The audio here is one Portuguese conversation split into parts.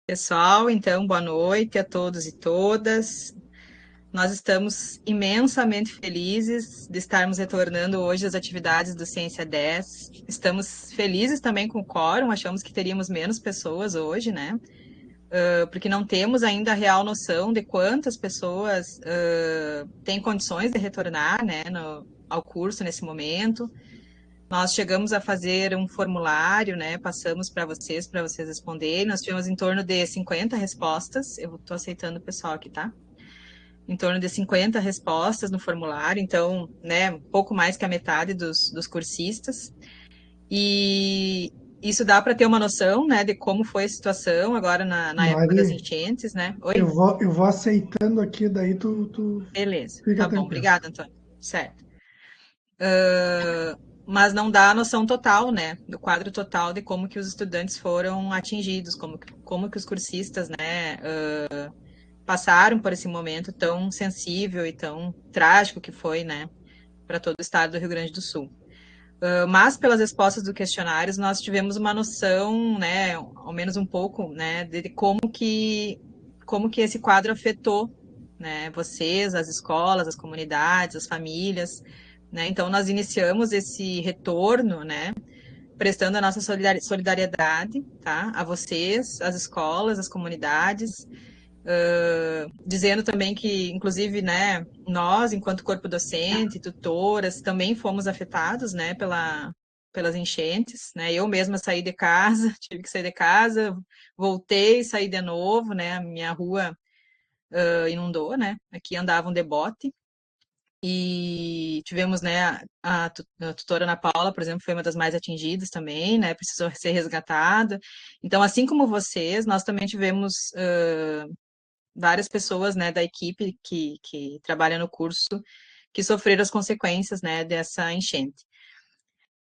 Pessoal, então, boa noite a todos e todas. Nós estamos imensamente felizes de estarmos retornando hoje às atividades do Ciência 10. Estamos felizes também com o quórum, achamos que teríamos menos pessoas hoje, né? Porque não temos ainda a real noção de quantas pessoas têm condições de retornar, né, ao curso nesse momento. Nós chegamos a fazer um formulário, né? Passamos para vocês responderem. Nós tivemos em torno de 50 respostas. Eu estou aceitando o pessoal aqui, tá? Em torno de 50 respostas no formulário, então, né, um pouco mais que a metade dos cursistas. E isso dá para ter uma noção, né, de como foi a situação agora na época das Mari, enchentes, né? eu Oi? vou, eu vou aceitando aqui, daí tu Beleza, fica tá bom, tranquilo. obrigada, Antônio. Certo. Mas não dá a noção total, né, do quadro total de como que os estudantes foram atingidos, como que os cursistas, né, passaram por esse momento tão sensível e tão trágico que foi, né, para todo o estado do Rio Grande do Sul. Mas pelas respostas do questionário, nós tivemos uma noção, né, ao menos um pouco, né, de como que esse quadro afetou, né, vocês, as escolas, as comunidades, as famílias, né? Então nós iniciamos esse retorno, né, prestando a nossa solidariedade, tá, a vocês, as escolas, as comunidades, dizendo também que, inclusive, né, nós, enquanto corpo docente, tutoras, também fomos afetados, né, pelas enchentes, né, eu mesma saí de casa, tive que sair de casa, voltei, saí de novo, né, a minha rua inundou, né, aqui andavam de bote, e tivemos, né, a tutora Ana Paula, por exemplo, foi uma das mais atingidas também, né, precisou ser resgatada. Então, assim como vocês, nós também tivemos várias pessoas, né, da equipe que trabalha no curso que sofreram as consequências, né, dessa enchente.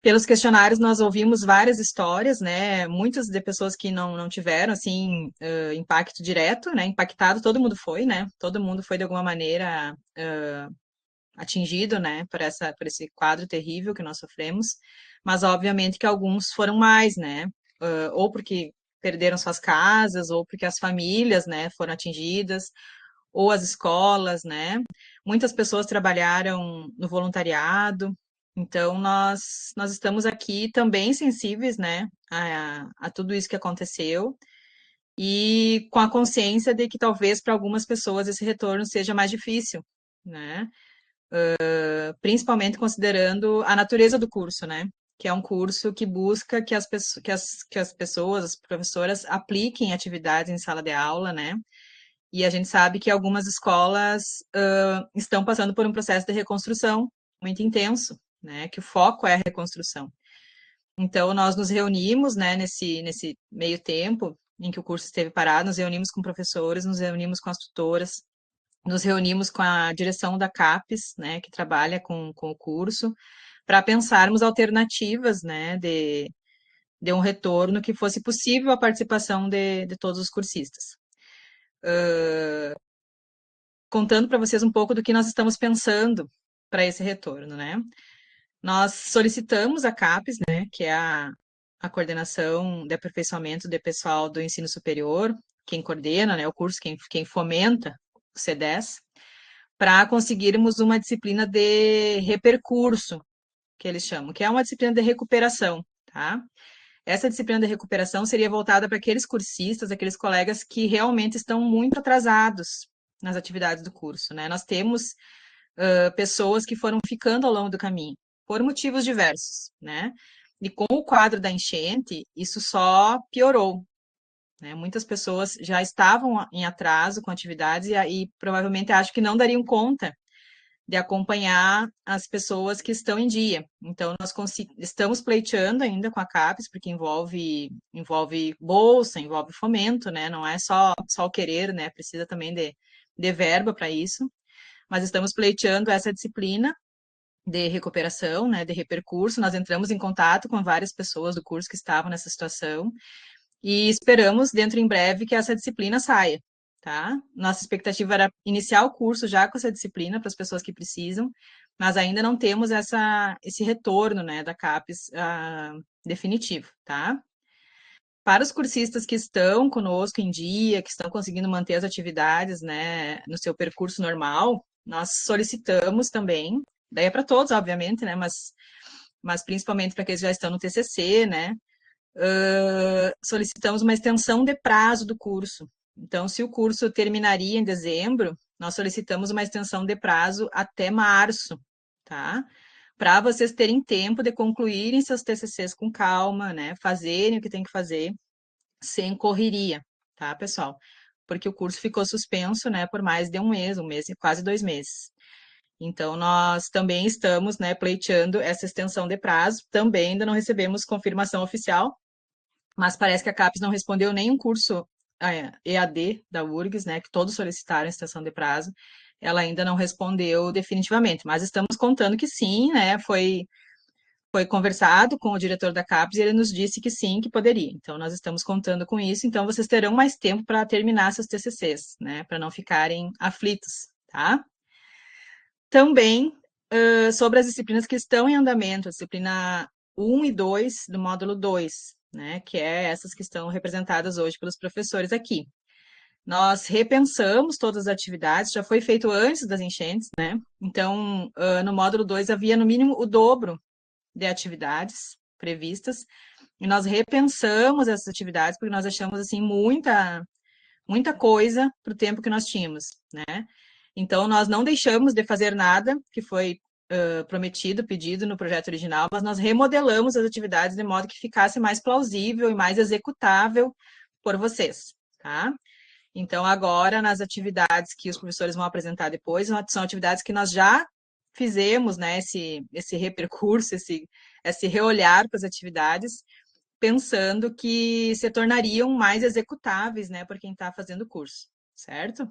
Pelos questionários, nós ouvimos várias histórias, né, muitas de pessoas que não tiveram, assim, impacto direto, né, impactado todo mundo foi, né, todo mundo foi de alguma maneira atingido, né, por esse quadro terrível que nós sofremos, mas obviamente que alguns foram mais, né, ou porque perderam suas casas, ou porque as famílias, né, foram atingidas, ou as escolas, né? Muitas pessoas trabalharam no voluntariado, então nós estamos aqui também sensíveis, né, a tudo isso que aconteceu e com a consciência de que talvez para algumas pessoas esse retorno seja mais difícil, né? Principalmente considerando a natureza do curso, né? Que é um curso que busca que as pessoas, as professoras, apliquem atividades em sala de aula, né? E a gente sabe que algumas escolas estão passando por um processo de reconstrução muito intenso, né? Que o foco é a reconstrução. Então, nós nos reunimos, né, nesse meio tempo em que o curso esteve parado, nos reunimos com professores, nos reunimos com as tutoras, nos reunimos com a direção da CAPES, né, que trabalha com o curso, para pensarmos alternativas, né, de um retorno que fosse possível a participação de todos os cursistas. Contando para vocês um pouco do que nós estamos pensando para esse retorno, né? Nós solicitamos a CAPES, né, que é a coordenação de aperfeiçoamento de pessoal do ensino superior, quem coordena, né, o curso, quem fomenta o C10, para conseguirmos uma disciplina de repercurso, que eles chamam, que é uma disciplina de recuperação, tá? Essa disciplina de recuperação seria voltada para aqueles cursistas, aqueles colegas que realmente estão muito atrasados nas atividades do curso, né? Nós temos pessoas que foram ficando ao longo do caminho, por motivos diversos, né? E com o quadro da enchente, isso só piorou, né? Muitas pessoas já estavam em atraso com atividades e provavelmente acho que não dariam conta de acompanhar as pessoas que estão em dia. Então, nós estamos pleiteando ainda com a CAPES, porque envolve bolsa, envolve fomento, né? Não é só o querer, né? Precisa também de verba para isso. Mas estamos pleiteando essa disciplina de recuperação, né, de repercurso. Nós entramos em contato com várias pessoas do curso que estavam nessa situação e esperamos, dentro em breve, que essa disciplina saia, tá? Nossa expectativa era iniciar o curso já com essa disciplina para as pessoas que precisam, mas ainda não temos esse retorno, né, da CAPES definitivo, tá? Para os cursistas que estão conosco em dia, que estão conseguindo manter as atividades, né, no seu percurso normal, nós solicitamos também, daí é para todos, obviamente, né, mas principalmente para aqueles que já estão no TCC, né, solicitamos uma extensão de prazo do curso. Então, se o curso terminaria em dezembro, nós solicitamos uma extensão de prazo até março, tá? Para vocês terem tempo de concluírem seus TCCs com calma, né? Fazerem o que tem que fazer, sem correria, tá, pessoal? Porque o curso ficou suspenso, né, por mais de um mês e quase 2 meses. Então, nós também estamos, né, pleiteando essa extensão de prazo. Também ainda não recebemos confirmação oficial, mas parece que a CAPES não respondeu nenhum curso EAD da URGS, né, que todos solicitaram extensão de prazo. Ela ainda não respondeu definitivamente, mas estamos contando que sim, né, foi conversado com o diretor da CAPES e ele nos disse que sim, que poderia. Então, nós estamos contando com isso. Então, vocês terão mais tempo para terminar seus TCCs, né? Para não ficarem aflitos, tá? Também, sobre as disciplinas que estão em andamento, a disciplina 1 e 2 do módulo 2, né? Que é essas que estão representadas hoje pelos professores aqui. Nós repensamos todas as atividades, já foi feito antes das enchentes, né? Então, no módulo 2 havia no mínimo o dobro de atividades previstas, e nós repensamos essas atividades, porque nós achamos, assim, muita coisa para o tempo que nós tínhamos, né? Então, nós não deixamos de fazer nada que foi prometido, pedido no projeto original, mas nós remodelamos as atividades de modo que ficasse mais plausível e mais executável por vocês, tá? Então, agora, nas atividades que os professores vão apresentar depois, são atividades que nós já fizemos, né, esse repercurso, esse reolhar para as atividades, pensando que se tornariam mais executáveis, né, por quem está fazendo o curso, certo?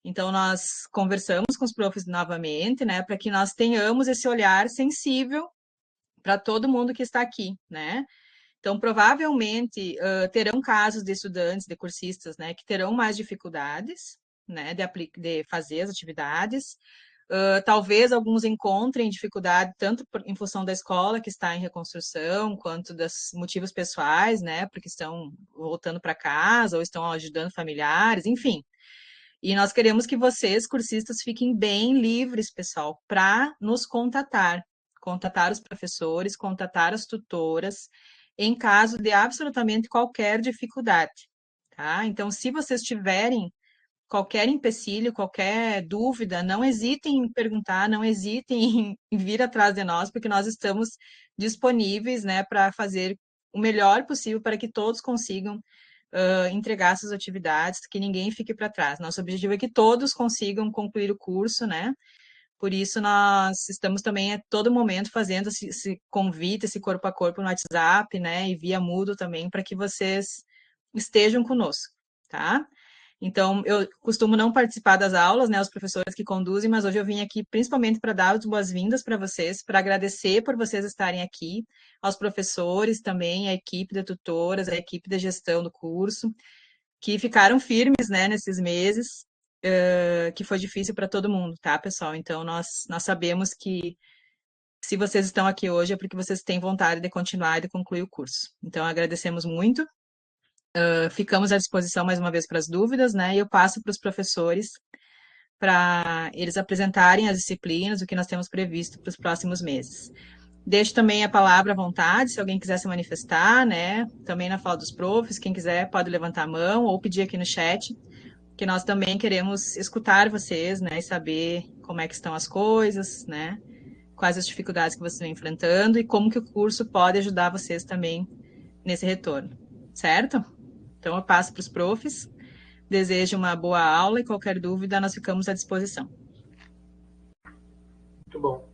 Então, nós conversamos com os profs novamente, né, para que nós tenhamos esse olhar sensível para todo mundo que está aqui, né? Então, provavelmente, terão casos de estudantes, de cursistas, né, que terão mais dificuldades, né, de fazer as atividades. Talvez alguns encontrem dificuldade tanto em função da escola que está em reconstrução, quanto dos motivos pessoais, né, porque estão voltando para casa ou estão ajudando familiares, enfim. E nós queremos que vocês, cursistas, fiquem bem livres, pessoal, para nos contatar os professores, contatar as tutoras, em caso de absolutamente qualquer dificuldade, tá? Então, se vocês tiverem qualquer empecilho, qualquer dúvida, não hesitem em perguntar, não hesitem em vir atrás de nós, porque nós estamos disponíveis, né, para fazer o melhor possível para que todos consigam entregar suas atividades, que ninguém fique para trás. Nosso objetivo é que todos consigam concluir o curso, né? Por isso, nós estamos também a todo momento fazendo esse convite, esse corpo a corpo no WhatsApp, né? E via Moodle também, para que vocês estejam conosco, tá? Então, eu costumo não participar das aulas, né, os professores que conduzem, mas hoje eu vim aqui principalmente para dar as boas-vindas para vocês, para agradecer por vocês estarem aqui, aos professores também, a equipe de tutoras, a equipe de gestão do curso, que ficaram firmes, né, nesses meses, que foi difícil para todo mundo, tá, pessoal? Então, nós sabemos que se vocês estão aqui hoje é porque vocês têm vontade de continuar e de concluir o curso. Então, agradecemos muito. Ficamos à disposição mais uma vez para as dúvidas, né? E eu passo para os professores para eles apresentarem as disciplinas, o que nós temos previsto para os próximos meses. Deixo também a palavra à vontade, se alguém quiser se manifestar, né? Também na fala dos profs, quem quiser pode levantar a mão ou pedir aqui no chat, que nós também queremos escutar vocês, né? E saber como é que estão as coisas, né? Quais as dificuldades que vocês estão enfrentando e como que o curso pode ajudar vocês também nesse retorno, certo? Então, eu passo para os profs, desejo uma boa aula e qualquer dúvida, nós ficamos à disposição. Muito bom.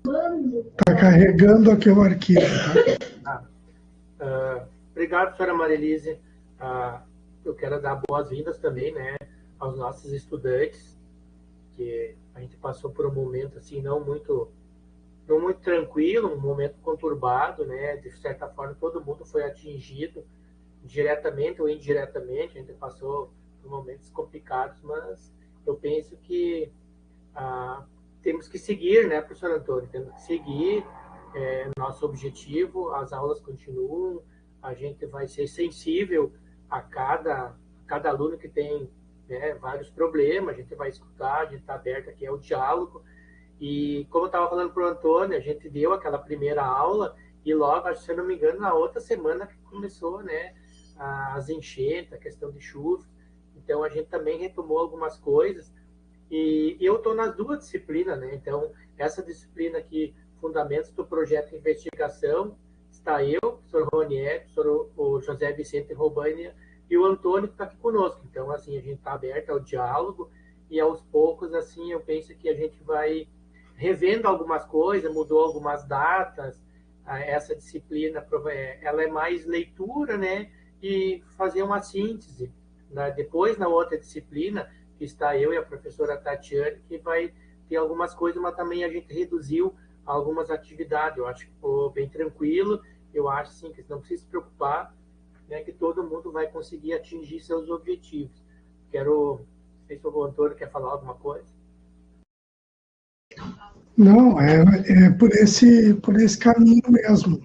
Está carregando aqui o arquivo, tá? Obrigado, professora Marilise. Eu quero dar boas-vindas também, né, aos nossos estudantes, que a gente passou por um momento assim não muito tranquilo, um momento conturbado, né? De certa forma, todo mundo foi atingido, diretamente ou indiretamente. A gente passou por momentos complicados, mas eu penso que temos que seguir, né, professor Antônio? Temos que seguir nosso objetivo, as aulas continuam, a gente vai ser sensível a cada aluno que tem, né, vários problemas, a gente vai escutar, a gente está aberto aqui ao diálogo. E como eu estava falando para o Antônio, a gente deu aquela primeira aula e logo, se eu não me engano, na outra semana que começou, né, as enchentes, a questão de chuva. Então, a gente também retomou algumas coisas. E eu estou nas duas disciplinas, né? Então, essa disciplina aqui, Fundamentos do Projeto de Investigação, está eu, o professor Ronieri, o José Vicente Robani e o Antônio que está aqui conosco. Então, assim, a gente está aberto ao diálogo e aos poucos, assim, eu penso que a gente vai revendo algumas coisas, mudou algumas datas. Essa disciplina, ela é mais leitura, né? E fazer uma síntese. Né? Depois, na outra disciplina, que está eu e a professora Tatiane, que vai ter algumas coisas, mas também a gente reduziu algumas atividades. Eu acho que ficou bem tranquilo. Eu acho, sim, que não precisa se preocupar, né, que todo mundo vai conseguir atingir seus objetivos. Não sei se o Antônio quer falar alguma coisa. Não, é por esse caminho mesmo.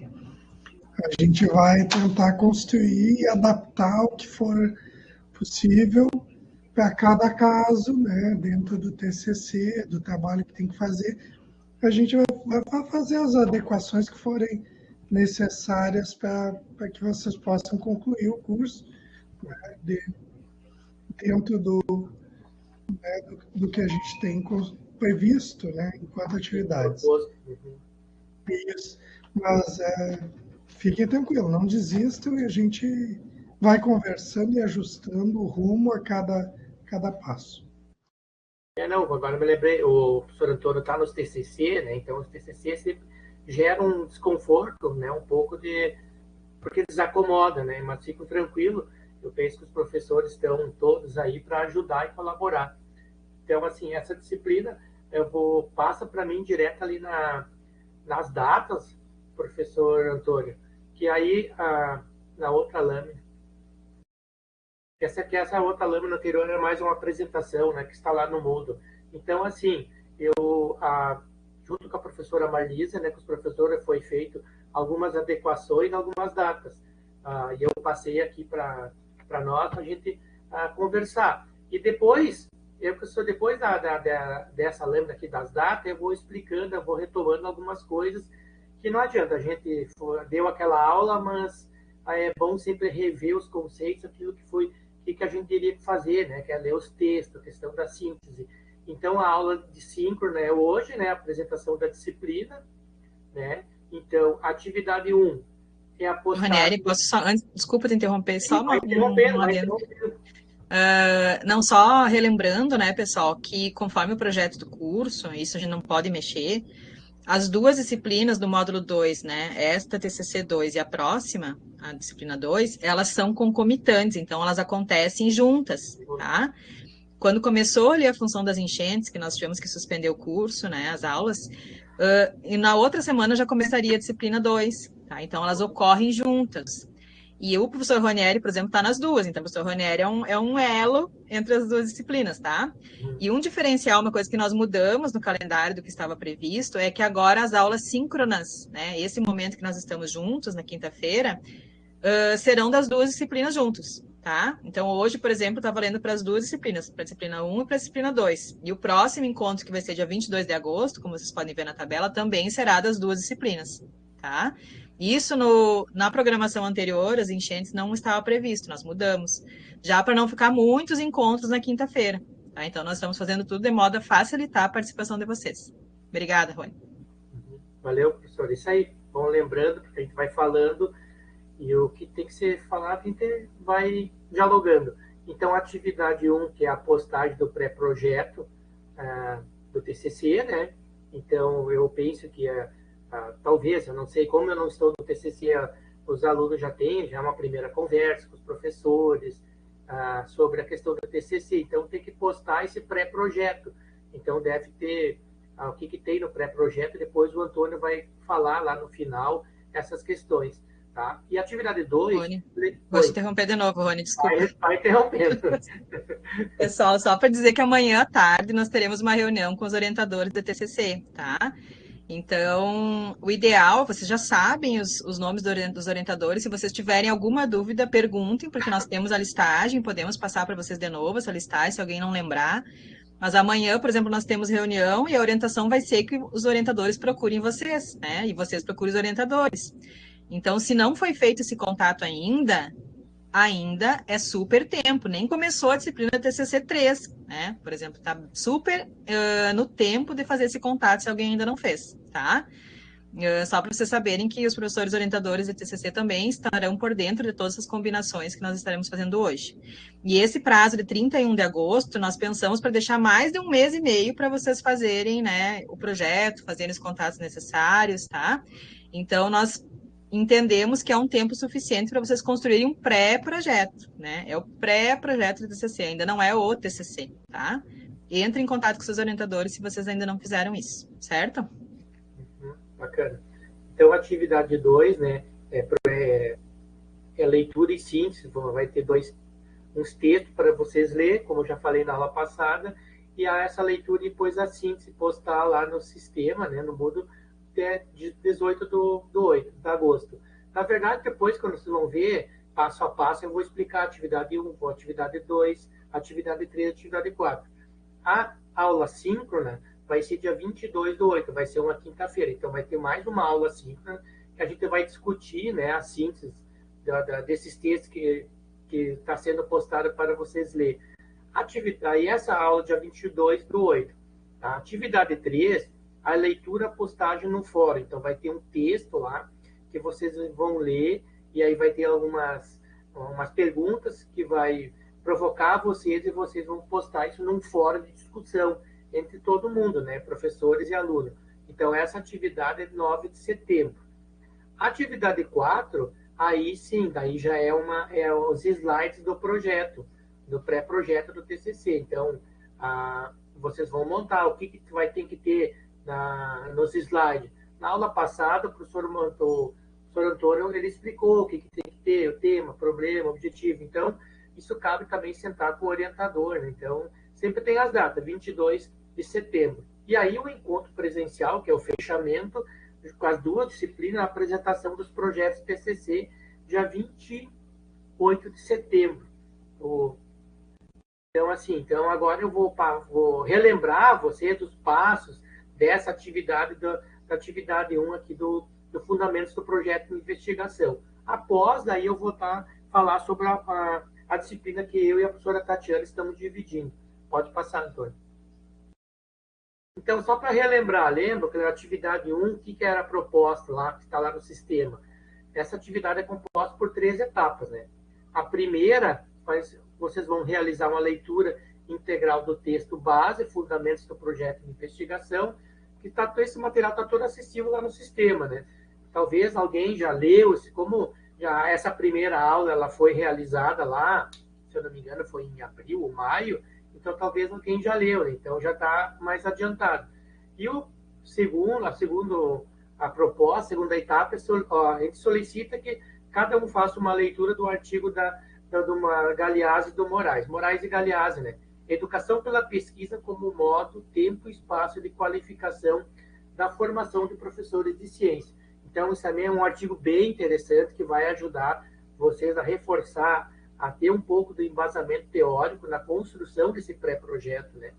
A gente vai tentar construir e adaptar o que for possível para cada caso, né, dentro do TCC, do trabalho que tem que fazer. A gente vai fazer as adequações que forem necessárias para que vocês possam concluir o curso, né, dentro do que a gente tem previsto, né, enquanto atividades. Isso. Mas fiquem tranquilos, não desistam e a gente vai conversando e ajustando o rumo a cada passo. Não, agora me lembrei, o professor Antônio está nos TCC, né? Então os TCC sempre geram um desconforto, né? Um pouco porque desacomoda, né? Mas fico tranquilo, eu penso que os professores estão todos aí para ajudar e colaborar. Então, assim, essa disciplina passa para mim direto ali nas datas, professor Antônio, que aí na outra lâmina, essa outra lâmina anterior era mais uma apresentação, né, que está lá no Moodle. Então, assim, junto com a professora Marlisa, né, com os professores, foi feito algumas adequações, algumas datas. E eu passei aqui para nós, a gente conversar. E depois, depois dessa lâmina aqui das datas, eu vou explicando, eu vou retomando algumas coisas que não adianta. A gente deu aquela aula, mas é bom sempre rever os conceitos, aquilo que a gente teria que fazer, né? Que é ler os textos, a questão da síntese. Então, a aula de síncrona é hoje, né? A apresentação da disciplina, né? Então, atividade 1 é a postagem... Ranieri, posso só, desculpa te interromper, só vai interrompendo. Não, só relembrando, né, pessoal, que conforme o projeto do curso, isso a gente não pode mexer, as duas disciplinas do módulo 2, né, esta TCC 2 e a próxima, a disciplina 2, elas são concomitantes, então elas acontecem juntas, tá? Quando começou ali a função das enchentes, que nós tivemos que suspender o curso, né, as aulas, e na outra semana já começaria a disciplina 2, tá? Então elas ocorrem juntas. E o professor Ronieri, por exemplo, está nas duas. Então, o professor Ronieri é um elo entre as duas disciplinas, tá? E um diferencial, uma coisa que nós mudamos no calendário do que estava previsto, é que agora as aulas síncronas, né? Esse momento que nós estamos juntos, na quinta-feira, serão das duas disciplinas juntos, tá? Então, hoje, por exemplo, está valendo para as duas disciplinas, para a disciplina 1 e para a disciplina 2. E o próximo encontro, que vai ser dia 22 de agosto, como vocês podem ver na tabela, também será das duas disciplinas, tá? Isso na programação anterior, as enchentes, não estava previsto, nós mudamos. Já para não ficar muitos encontros na quinta-feira. Tá? Então, nós estamos fazendo tudo de modo a facilitar a participação de vocês. Obrigada, Rony. Valeu, professor. Isso aí. Bom, lembrando, porque a gente vai falando e o que tem que ser falado, a gente vai dialogando. Então, a atividade 1, que é a postagem do pré-projeto do TCC, né? Então, eu penso que talvez, eu não sei, como eu não estou no TCC, os alunos já têm uma primeira conversa com os professores sobre a questão do TCC, então tem que postar esse pré-projeto. Então deve ter o que tem no pré-projeto, depois o Antônio vai falar lá no final essas questões. Tá? E a atividade 2... Rony, vou te interromper de novo, Rony, desculpa. Vai interrompendo. Pessoal, só para dizer que amanhã à tarde nós teremos uma reunião com os orientadores do TCC, tá? Então, o ideal, vocês já sabem os nomes dos orientadores. Se vocês tiverem alguma dúvida, perguntem, porque nós temos a listagem, podemos passar para vocês de novo essa listagem, se alguém não lembrar. Mas amanhã, por exemplo, nós temos reunião e a orientação vai ser que os orientadores procurem vocês, né? E vocês procurem os orientadores. Então, se não foi feito esse contato ainda é super tempo, nem começou a disciplina TCC 3, né? Por exemplo, tá super no tempo de fazer esse contato se alguém ainda não fez, tá? Só para vocês saberem que os professores orientadores de TCC também estarão por dentro de todas as combinações que nós estaremos fazendo hoje. E esse prazo de 31 de agosto, nós pensamos para deixar mais de 1 mês e meio para vocês fazerem, né, o projeto, fazerem os contatos necessários, tá? Então, nós entendemos que é um tempo suficiente para vocês construírem um pré-projeto, né? É o pré-projeto do TCC, ainda não é o TCC, tá? Entre em contato com seus orientadores se vocês ainda não fizeram isso, certo? Bacana. Então, atividade 2, né, é leitura e síntese. Vai ter uns textos para vocês ler, como eu já falei na aula passada, e essa leitura e depois a síntese postar lá no sistema, né, no Moodle, até 18 de agosto. Na verdade, depois, quando vocês vão ver, passo a passo, eu vou explicar a atividade 1, a atividade 2, a atividade 3, a atividade 4. A aula síncrona vai ser dia 22/8, vai ser uma quinta-feira. Então, vai ter mais uma aula síncrona que a gente vai discutir, né, a síntese desses textos que está sendo postado para vocês lerem. Aí, essa aula, dia 22/8. A atividade 3, a leitura, postagem no fórum. Então, vai ter um texto lá que vocês vão ler e aí vai ter umas perguntas que vai provocar vocês e vocês vão postar isso num fórum de discussão entre todo mundo, né? Professores e alunos. Então, essa atividade é 9 de setembro. A atividade 4, aí sim, daí já é os slides do projeto, do pré-projeto do TCC. Então, vocês vão montar o que vai ter que ter nos slides. Na aula passada, o professor Antônio, ele explicou o que tem que ter, o tema, problema, objetivo. Então, isso cabe também sentar com o orientador, né? Então, sempre tem as datas, 22 de setembro. E aí o encontro presencial, que é o fechamento, com as duas disciplinas, a apresentação dos projetos TCC, dia 28 de setembro. Então, assim, agora eu vou relembrar você dos passos dessa atividade, da atividade 1 aqui do Fundamentos do Projeto de Investigação. Após, daí eu vou falar sobre a disciplina que eu e a professora Tatiana estamos dividindo. Pode passar, Antônio. Então, só para relembrar, lembra que na atividade 1, o que era a proposta lá, que está lá no sistema? Essa atividade é composta por 3 etapas, né? A primeira, vocês vão realizar uma leitura integral do texto base, Fundamentos do Projeto de Investigação, que esse material está todo acessível lá no sistema, né? Talvez alguém já leu, como já essa primeira aula ela foi realizada lá, se eu não me engano, foi em abril ou maio, então talvez alguém já leu, né? Então já está mais adiantado. E a proposta, a segunda etapa, a gente solicita que cada um faça uma leitura do artigo do Galeazzi e do Moraes e Galeazzi, né? Educação pela pesquisa como modo, tempo e espaço de qualificação da formação de professores de ciência. Então, isso também é um artigo bem interessante que vai ajudar vocês a reforçar, a ter um pouco do embasamento teórico na construção desse pré-projeto, né?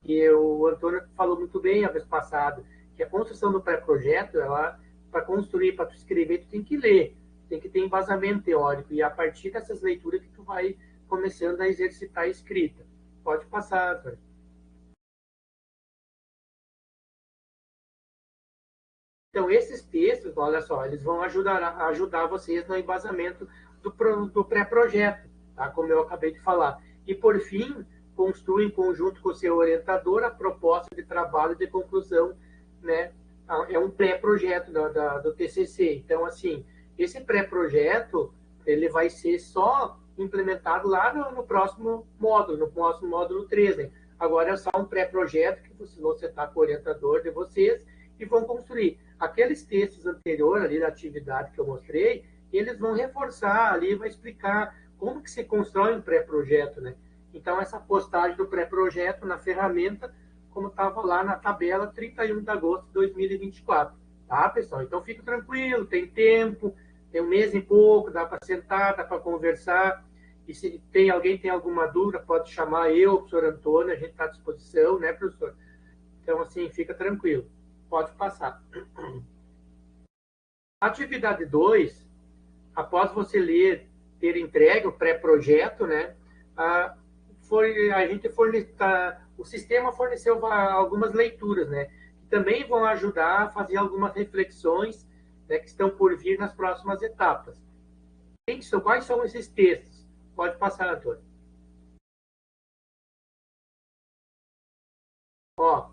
E o Antônio falou muito bem a vez passada, que a construção do pré-projeto, para construir, para tu escrever, tu tem que ler, tem que ter embasamento teórico, e a partir dessas leituras que tu vai começando a exercitar a escrita. Pode passar, Antônio. Então, esses textos, olha só, eles vão ajudar vocês no embasamento do pré-projeto, tá? Como eu acabei de falar. E, por fim, construa em conjunto com o seu orientador a proposta de trabalho de conclusão, né? É um pré-projeto do TCC. Então, assim, esse pré-projeto, ele vai ser só implementado lá no próximo módulo 3, né? Agora é só um pré-projeto que vocês vão sentar com o orientador de vocês e vão construir. Aqueles textos anteriores ali da atividade que eu mostrei, eles vão reforçar ali, vai explicar como que se constrói um pré-projeto, né? Então, essa postagem do pré-projeto na ferramenta como estava lá na tabela 31 de agosto de 2024. Tá, pessoal? Então, fica tranquilo, tem tempo, tem um mês e pouco, dá para sentar, dá para conversar. E se alguém tem alguma dúvida, pode chamar eu, o professor Antônio, a gente está à disposição, né, professor? Então, assim, fica tranquilo. Pode passar. Atividade 2, após você ter entregue o pré-projeto, né, o sistema forneceu algumas leituras, né, que também vão ajudar a fazer algumas reflexões, né, que estão por vir nas próximas etapas. Quais são esses textos? Pode passar, Antônio. Ó,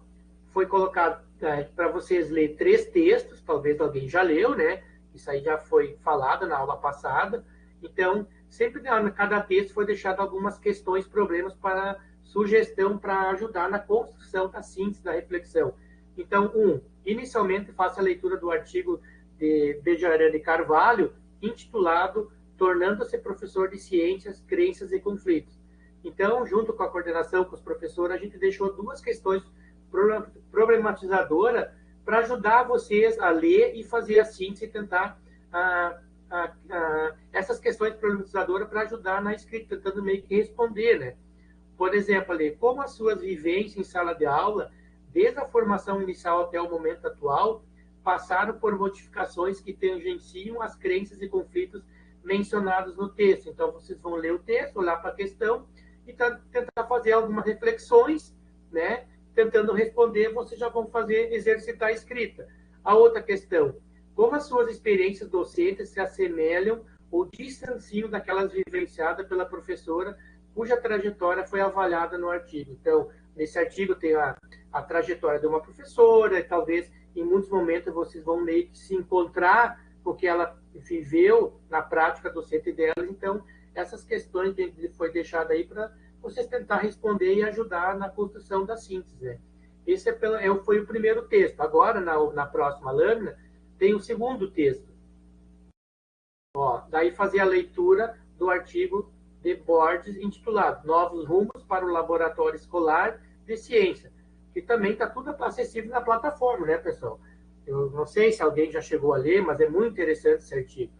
foi colocado para vocês ler 3 textos, talvez alguém já leu, né? Isso aí já foi falado na aula passada. Então, sempre em cada texto foi deixado algumas questões, problemas para sugestão para ajudar na construção da síntese, da reflexão. Então, inicialmente faça a leitura do artigo de Bejarano de Carvalho, intitulado Tornando-se Professor de Ciências, Crenças e Conflitos. Então, junto com a coordenação, com os professores, a gente deixou 2 questões problematizadoras para ajudar vocês a ler e fazer a síntese e tentar essas questões problematizadoras para ajudar na escrita, tentando meio que responder, né? Por exemplo, ali, como as suas vivências em sala de aula, desde a formação inicial até o momento atual, passaram por modificações que tangenciam as crenças e conflitos mencionados no texto. Então, vocês vão ler o texto, olhar para a questão e tentar fazer algumas reflexões, né? Tentando responder, vocês já vão exercitar a escrita. A outra questão, como as suas experiências docentes se assemelham ou distanciam daquelas vivenciadas pela professora cuja trajetória foi avaliada no artigo. Então, nesse artigo tem a trajetória de uma professora, e talvez em muitos momentos vocês vão meio que se encontrar com o que ela viveu na prática docente dela. Então, essas questões foi deixada aí para vocês tentar responder e ajudar na construção da síntese. Né? Esse foi o primeiro texto. Agora, na próxima lâmina, tem o segundo texto. Ó, daí fazer a leitura do artigo de Borges, intitulado Novos Rumos para o Laboratório Escolar de Ciência, que também está tudo acessível na plataforma, né, pessoal? Eu não sei se alguém já chegou a ler, mas é muito interessante esse artigo.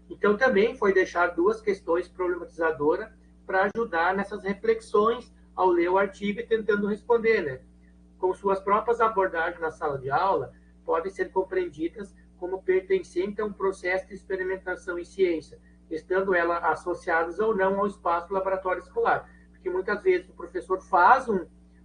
Então, também foi deixar 2 questões problematizadoras para ajudar nessas reflexões ao ler o artigo e tentando responder, né? Com suas próprias abordagens na sala de aula, podem ser compreendidas como pertencentes a um processo de experimentação em ciência, estando elas associadas ou não ao espaço laboratório escolar. Porque muitas vezes o professor faz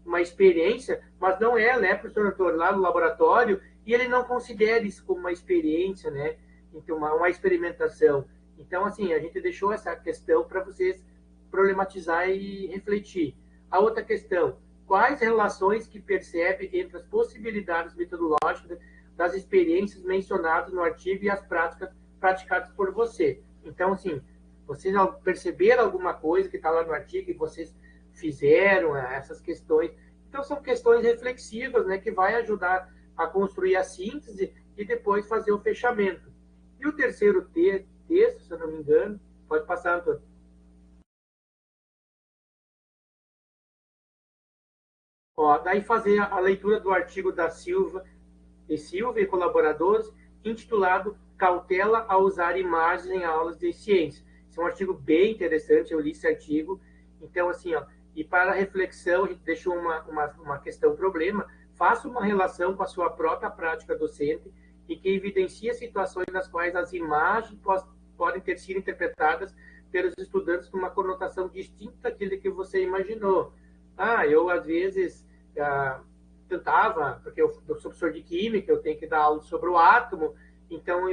uma experiência, mas não é, né, professor Antônio, lá no laboratório, e ele não considera isso como uma experiência, né? Então, uma experimentação. Então, assim, a gente deixou essa questão para vocês problematizar e refletir. A outra questão, quais relações que percebe entre as possibilidades metodológicas das experiências mencionadas no artigo e as práticas praticadas por você? Então, assim, vocês perceberam alguma coisa que está lá no artigo e vocês fizeram essas questões? Então, são questões reflexivas, né, que vai ajudar a construir a síntese e depois fazer o fechamento. E o terceiro texto, se eu não me engano, pode passar, Antônio. Ó, daí fazer a leitura do artigo da Silva e colaboradores, intitulado Cautela ao usar imagens em aulas de ciência. Esse é um artigo bem interessante, eu li esse artigo. Então, assim, ó, e para a reflexão, a gente deixou uma questão problema, faça uma relação com a sua própria prática docente e que evidencia situações nas quais as imagens podem ter sido interpretadas pelos estudantes com uma conotação distinta daquilo que você imaginou. Eu, às vezes, tentava, porque eu sou professor de química, eu tenho que dar aula sobre o átomo, então a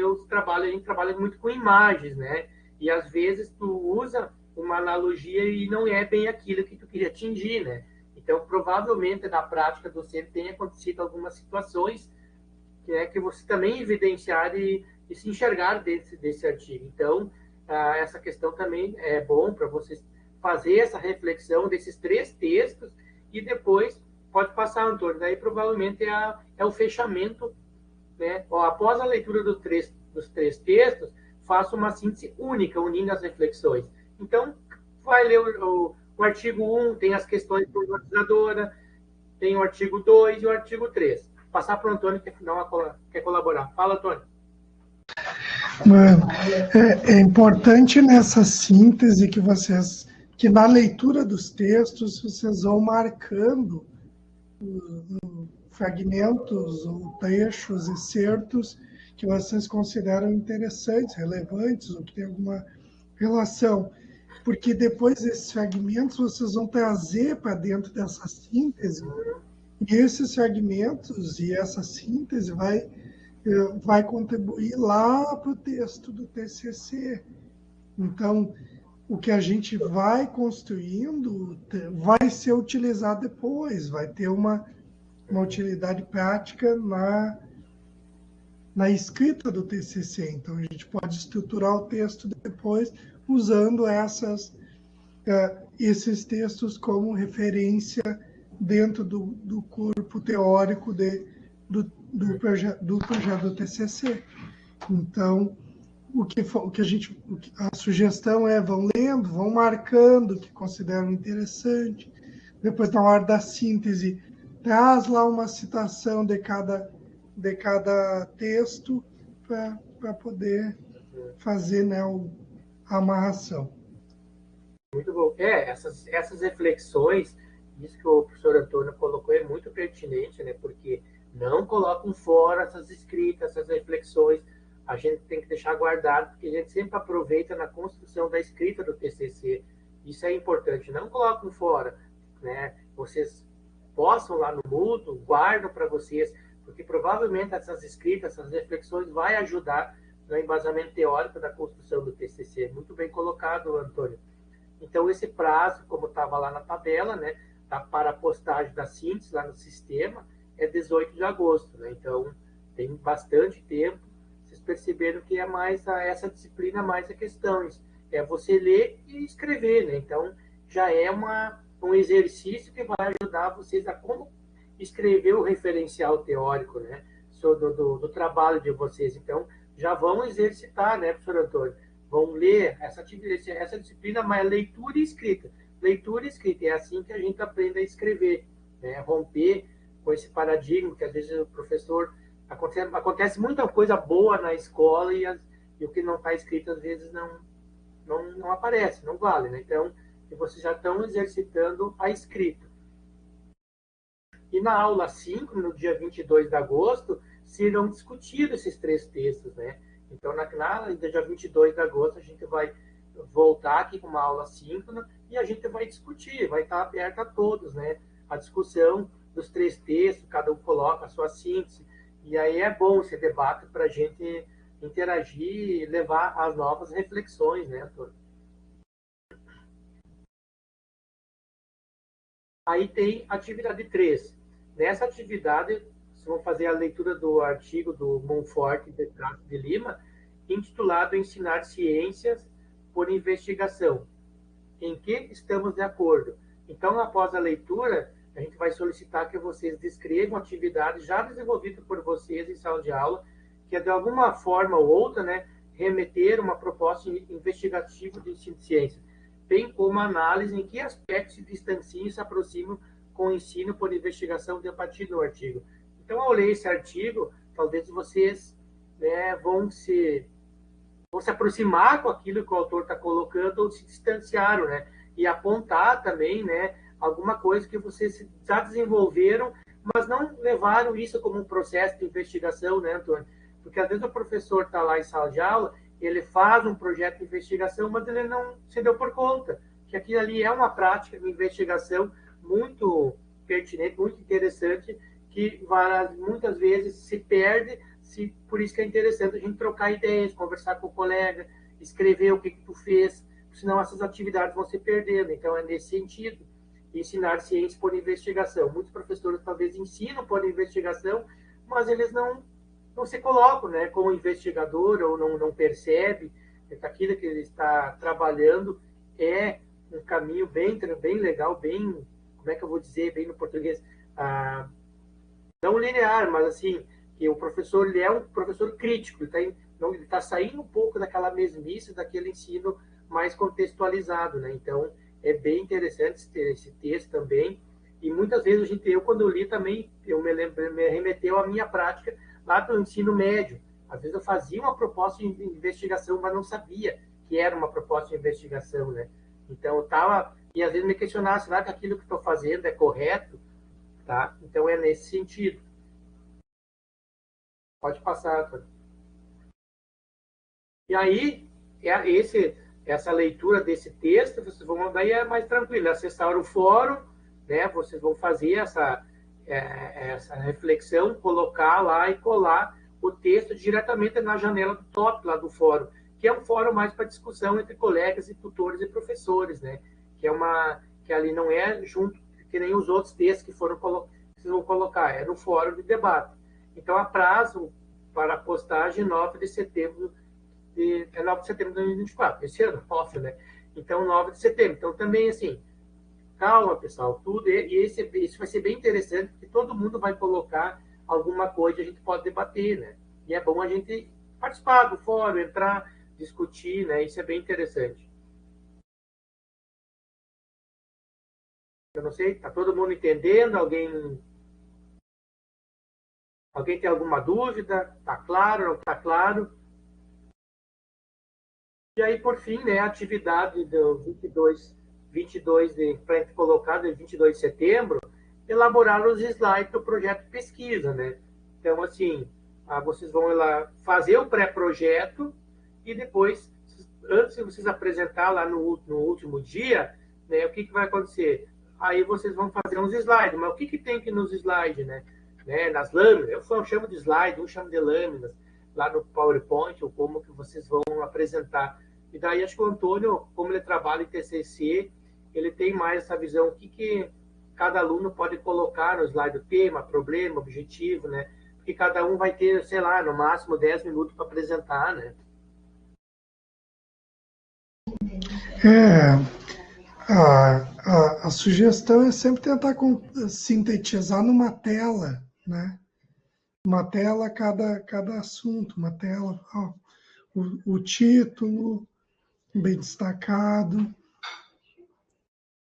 gente trabalha muito com imagens, né? E, às vezes, tu usa uma analogia e não é bem aquilo que tu queria atingir, né? Então, provavelmente, na prática docente tenha acontecido algumas situações que você também evidenciar e se enxergar desse artigo. Então, essa questão também é bom para vocês fazer essa reflexão desses 3 textos e depois pode passar, Antônio. Daí, provavelmente, é o fechamento, né? Após a leitura dos três textos, faça uma síntese única, unindo as reflexões. Então, vai ler o artigo 1, tem as questões problematizadoras, tem o artigo 2 e o artigo 3. Passar para o Antônio, que quer colaborar. Fala, Antônio. Mano, é importante nessa síntese que na leitura dos textos, vocês vão marcando fragmentos ou trechos, excertos que vocês consideram interessantes, relevantes, ou que tem alguma relação. Porque depois desses fragmentos vocês vão trazer para dentro dessa síntese, e esses fragmentos e essa síntese vai contribuir lá para o texto do TCC. Então, o que a gente vai construindo vai ser utilizado depois, vai ter uma utilidade prática na escrita do TCC. Então, a gente pode estruturar o texto depois usando esses textos como referência dentro do corpo teórico do projeto do TCC. Então, a sugestão é: vão lendo, vão marcando o que consideram interessante. Depois, na hora da síntese, traz lá uma citação de cada texto para poder fazer, né, a amarração. Muito bom. Essas reflexões, isso que o professor Antônio colocou é muito pertinente, né? Porque não colocam fora essas escritas, essas reflexões. A gente tem que deixar guardado, porque a gente sempre aproveita na construção da escrita do TCC. Isso é importante. Não colocam fora, né? Vocês possam lá no Moodle, guardam para vocês, porque provavelmente essas escritas, essas reflexões vai ajudar no embasamento teórico da construção do TCC. Muito bem colocado, Antônio. Então, esse prazo, como estava lá na tabela, né, para a postagem da síntese lá no sistema, é 18 de agosto. Né? Então, tem bastante tempo. Vocês perceberam que é mais essa disciplina, mais a questões. É você ler e escrever. Né? Então, já é um exercício que vai ajudar vocês a como escrever o referencial teórico, né, do trabalho de vocês. Então, já vão exercitar, né, professor Antônio? Vão ler essa disciplina, mas leitura e escrita. Leitura e escrita, é assim que a gente aprende a escrever, né? Romper com esse paradigma, que às vezes o professor... Acontece muita coisa boa na escola e o que não está escrito, às vezes, não aparece, não vale, né? Então, vocês já estão exercitando a escrita. E na aula 5, no dia 22 de agosto, serão discutidos esses 3 textos, né? Então, no dia 22 de agosto, a gente vai voltar aqui com uma aula síncrona e a gente vai discutir, vai estar aberta a todos, né? A discussão dos 3 textos, cada um coloca a sua síntese. E aí é bom esse debate para a gente interagir e levar as novas reflexões, né, Antônio? Aí tem atividade 3. Nessa atividade, vocês vão fazer a leitura do artigo do Monfort de Lima, intitulado Ensinar Ciências por Investigação. Em que estamos de acordo? Então, após a leitura, a gente vai solicitar que vocês descrevam atividades já desenvolvidas por vocês em sala de aula, que de alguma forma ou outra, né, remeter uma proposta investigativa de ensino de ciências, bem como análise em que aspectos se distanciam e se aproximam com o ensino por investigação a partir do artigo. Então, ao ler esse artigo, talvez vocês, né, vão se aproximar com aquilo que o autor está colocando ou se distanciaram, né? E apontar também, né, alguma coisa que vocês já desenvolveram, mas não levaram isso como um processo de investigação, né, Antônio? Porque às vezes o professor está lá em sala de aula, ele faz um projeto de investigação, mas ele não se deu por conta que aquilo ali é uma prática de investigação muito pertinente, muito interessante, que muitas vezes se perde. Por isso que é interessante a gente trocar ideias, conversar com o colega, escrever o que tu fez, senão essas atividades vão se perdendo. Então, é nesse sentido, ensinar ciência por investigação. Muitos professores talvez ensinam por investigação, mas eles não se colocam, né, como investigador, ou não percebe que aquilo que ele está trabalhando é um caminho bem legal, bem, como é que eu vou dizer, bem no português, não linear, mas assim, que o professor, ele é um professor crítico, ele está saindo um pouco daquela mesmice, daquele ensino mais contextualizado, né? Então, é bem interessante esse texto também. E muitas vezes quando eu li também, me remeteu à minha prática lá do ensino médio. Às vezes eu fazia uma proposta de investigação, mas não sabia que era uma proposta de investigação, né? Então eu estava, e às vezes me questionava, será que aquilo que estou fazendo é correto? Tá? Então é nesse sentido. Pode passar, Antônio. E aí, essa leitura desse texto, vocês vão, daí é mais tranquilo, acessar o fórum, né? Vocês vão fazer essa reflexão, colocar lá e colar o texto diretamente na janela do top lá do fórum, que é um fórum mais para discussão entre colegas e tutores e professores, né? Que ali não é junto, que nem os outros textos que vocês vão colocar, é no fórum de debate. Então, a prazo para a postagem 9 de setembro é 9 de setembro de 2024, esse ano, off, né? Então, 9 de setembro. Então, também, assim, calma, pessoal, tudo. E isso vai ser bem interessante, porque todo mundo vai colocar alguma coisa, a gente pode debater, né? E é bom a gente participar do fórum, entrar, discutir, né? Isso é bem interessante. Eu não sei, tá todo mundo entendendo? Alguém tem alguma dúvida? Tá claro, não tá claro? E aí, por fim, né, a atividade do 22 para a gente colocar, de 22 de setembro, elaborar os slides do projeto de pesquisa, né? Então, assim, vocês vão lá fazer o pré-projeto e depois, antes de vocês apresentar lá no último dia, né, o que vai acontecer? Aí vocês vão fazer uns slides, mas o que tem que nos slides, né? Nas lâminas, eu chamo de slide, um chamo de lâminas, lá no PowerPoint, ou como que vocês vão apresentar. E daí acho que o Antônio, como ele trabalha em TCC, ele tem mais essa visão, o que cada aluno pode colocar no slide, o tema, problema, objetivo, né? Porque cada um vai ter, sei lá, no máximo 10 minutos para apresentar, né? A sugestão é sempre tentar sintetizar numa tela, né? Uma tela cada assunto, uma tela, o título bem destacado,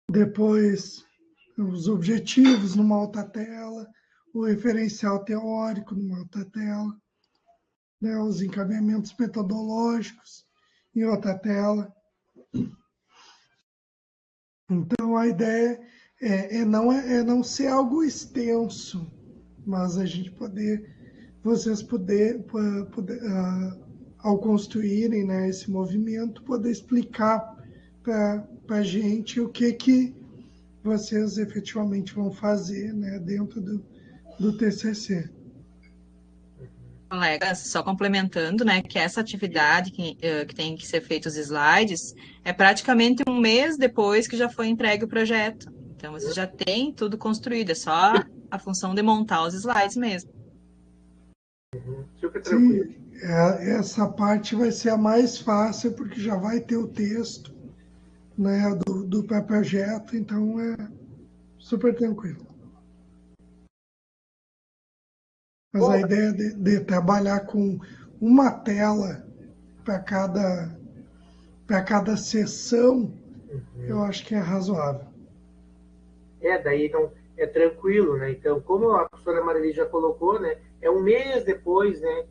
depois os objetivos numa outra tela, o referencial teórico numa outra tela, né? Os encaminhamentos metodológicos em outra tela. Então, a ideia é não ser algo extenso, mas a gente vocês ao construírem, né, esse movimento, poder explicar para a gente o que vocês efetivamente vão fazer, né, dentro do TCC. Colegas, só complementando, né, que essa atividade que tem que ser feitos os slides é praticamente um mês depois que já foi entregue o projeto. Então, você já tem tudo construído, é só a função de montar os slides mesmo. Super tranquilo. Sim, essa parte vai ser a mais fácil, porque já vai ter o texto, né, do projeto, então é super tranquilo. Mas a ideia de trabalhar com uma tela para cada sessão, eu acho que é razoável. Daí então é tranquilo, né? Então, como a professora Marili já colocou, né? É um mês depois, né?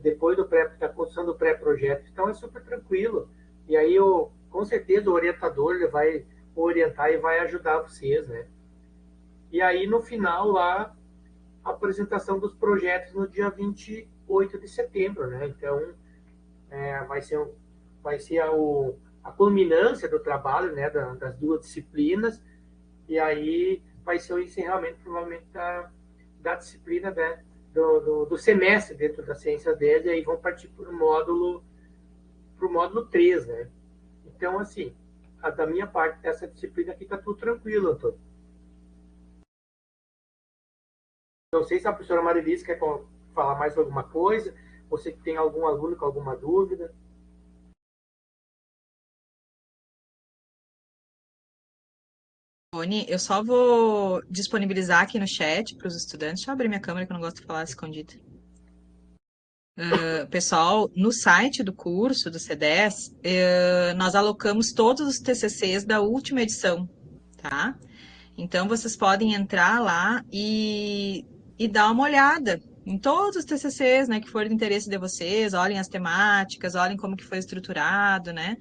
Depois da construção do pré-projeto. Então é super tranquilo. E aí, com certeza, o orientador ele vai orientar e vai ajudar vocês, né? E aí, no final, lá, a apresentação dos projetos no dia 28 de setembro, né? Então, vai ser a culminância do trabalho, né? Das duas disciplinas. E aí vai ser o encerramento, provavelmente, da disciplina, né, do semestre dentro da Ciência 10, e aí vão partir para o módulo 3, né? Então, assim, da minha parte, essa disciplina aqui está tudo tranquilo, Antônio. Não sei se a professora Marilise quer falar mais alguma coisa, você que tem algum aluno com alguma dúvida. Eu só vou disponibilizar aqui no chat para os estudantes. Deixa eu abrir minha câmera que eu não gosto de falar escondido. Pessoal, no site do curso do C10, nós alocamos todos os TCCs da última edição, tá? Então, vocês podem entrar lá e dar uma olhada em todos os TCCs, né, que forem de interesse de vocês, olhem as temáticas, olhem como que foi estruturado, né,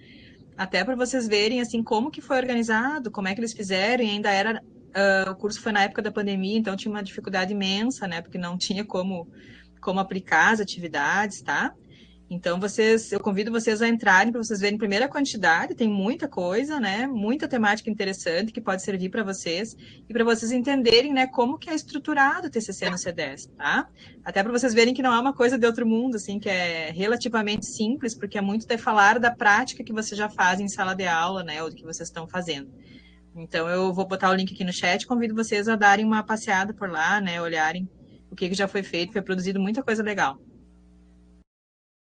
até para vocês verem, assim, como que foi organizado, como é que eles fizeram, e ainda era, o curso foi na época da pandemia, então tinha uma dificuldade imensa, né, porque não tinha como aplicar as atividades, tá? Então, eu convido vocês a entrarem para vocês verem primeiro a quantidade, tem muita coisa, né? Muita temática interessante que pode servir para vocês e para vocês entenderem, né, como que é estruturado o TCC no C10, tá? Até para vocês verem que não é uma coisa de outro mundo, assim, que é relativamente simples, porque é muito de falar da prática que vocês já fazem em sala de aula, né, ou do que vocês estão fazendo. Então, eu vou botar o link aqui no chat, convido vocês a darem uma passeada por lá, né, olharem o que já foi feito, foi produzido muita coisa legal.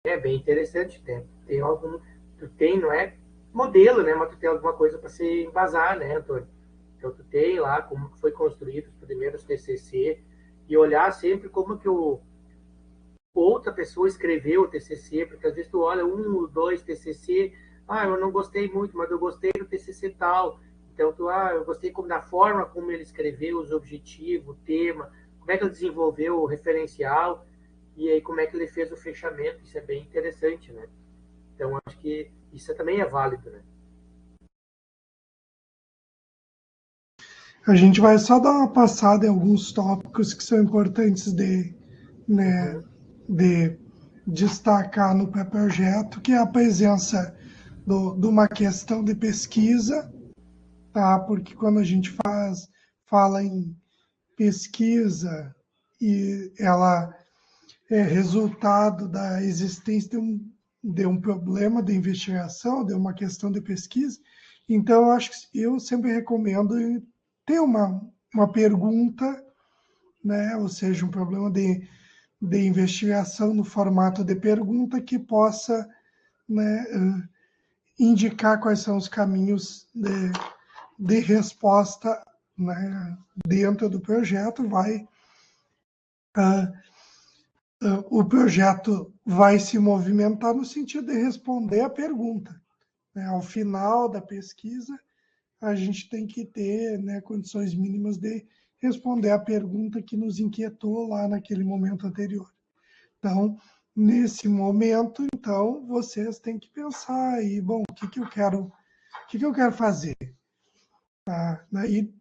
É bem interessante, tem algum, tu tem, não é modelo, né, mas tu tem alguma coisa para se embasar, né, Antônio? Então tu tem lá como foi construído os primeiros TCC e olhar sempre como que outra pessoa escreveu o TCC, porque às vezes tu olha dois TCC, eu não gostei muito, mas eu gostei do TCC tal. Então eu gostei da forma como ele escreveu, os objetivos, o tema, como é que ele desenvolveu o referencial e aí como é que ele fez o fechamento. Isso é bem interessante, né? Então acho que isso também é válido, né? A gente vai só dar uma passada em alguns tópicos que são importantes né, de destacar no pré-projeto, que é a presença de uma questão de pesquisa, tá? Porque quando a gente fala em pesquisa e ela é resultado da existência de um problema de investigação, de uma questão de pesquisa, então eu sempre recomendo ter uma pergunta, né? Ou seja, um problema de investigação no formato de pergunta que possa, né, indicar quais são os caminhos de resposta, né, dentro do projeto. O projeto vai se movimentar no sentido de responder a pergunta, né? Ao final da pesquisa, a gente tem que ter, né, condições mínimas de responder a pergunta que nos inquietou lá naquele momento anterior. Então, nesse momento, então, vocês têm que pensar aí, bom, o que eu quero fazer? Tá? E,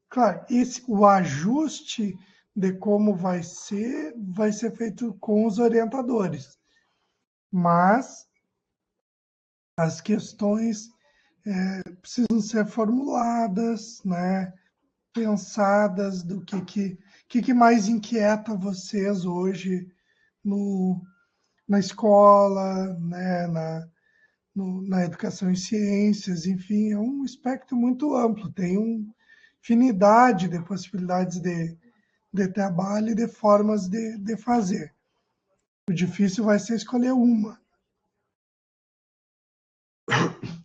claro, o ajuste de como vai ser feito com os orientadores. Mas as questões precisam ser formuladas, né? Pensadas do que mais inquieta vocês hoje na escola, né? Na educação em ciências, enfim, é um espectro muito amplo, tem uma infinidade de possibilidades de trabalho e de formas de fazer. O difícil vai ser escolher uma.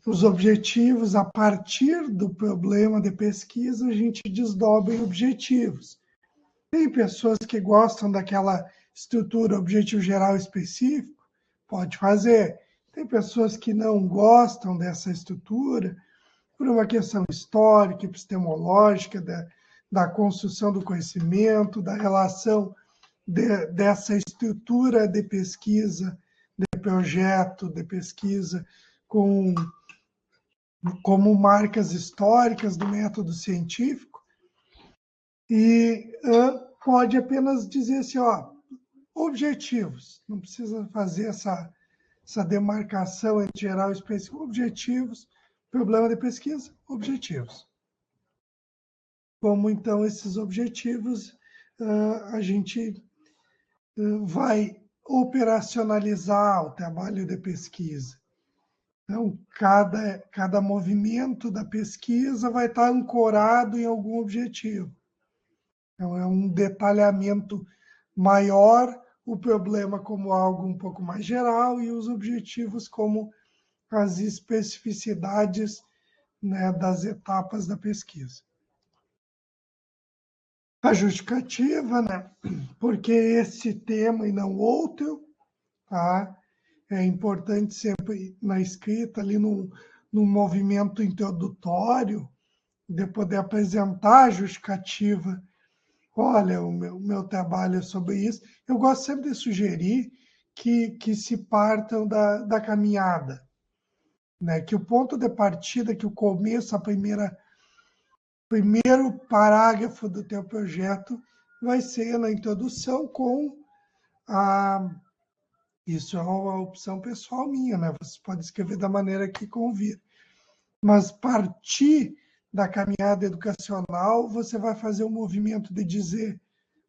Os objetivos, a partir do problema de pesquisa, a gente desdobra em objetivos. Tem pessoas que gostam daquela estrutura objetivo geral específico, pode fazer. Tem pessoas que não gostam dessa estrutura, por uma questão histórica, epistemológica, da construção do conhecimento, da relação dessa estrutura de pesquisa, de projeto, de pesquisa, como marcas históricas do método científico, e pode apenas dizer assim, objetivos, não precisa fazer essa demarcação entre geral e específico, objetivos, problema de pesquisa, objetivos. Como, então, esses objetivos a gente vai operacionalizar o trabalho de pesquisa. Então, cada movimento da pesquisa vai estar ancorado em algum objetivo. Então, é um detalhamento maior, o problema como algo um pouco mais geral e os objetivos como as especificidades, né, das etapas da pesquisa. A justificativa, né, porque esse tema e não outro, tá? É importante sempre na escrita, ali no movimento introdutório, de poder apresentar a justificativa. Olha, o meu trabalho é sobre isso. Eu gosto sempre de sugerir que se partam da caminhada, né? Que o ponto de partida, que o começo, primeiro parágrafo do teu projeto vai ser na introdução com a... Isso é uma opção pessoal minha, né? Você pode escrever da maneira que convir. Mas partir da caminhada educacional, você vai fazer um movimento de dizer,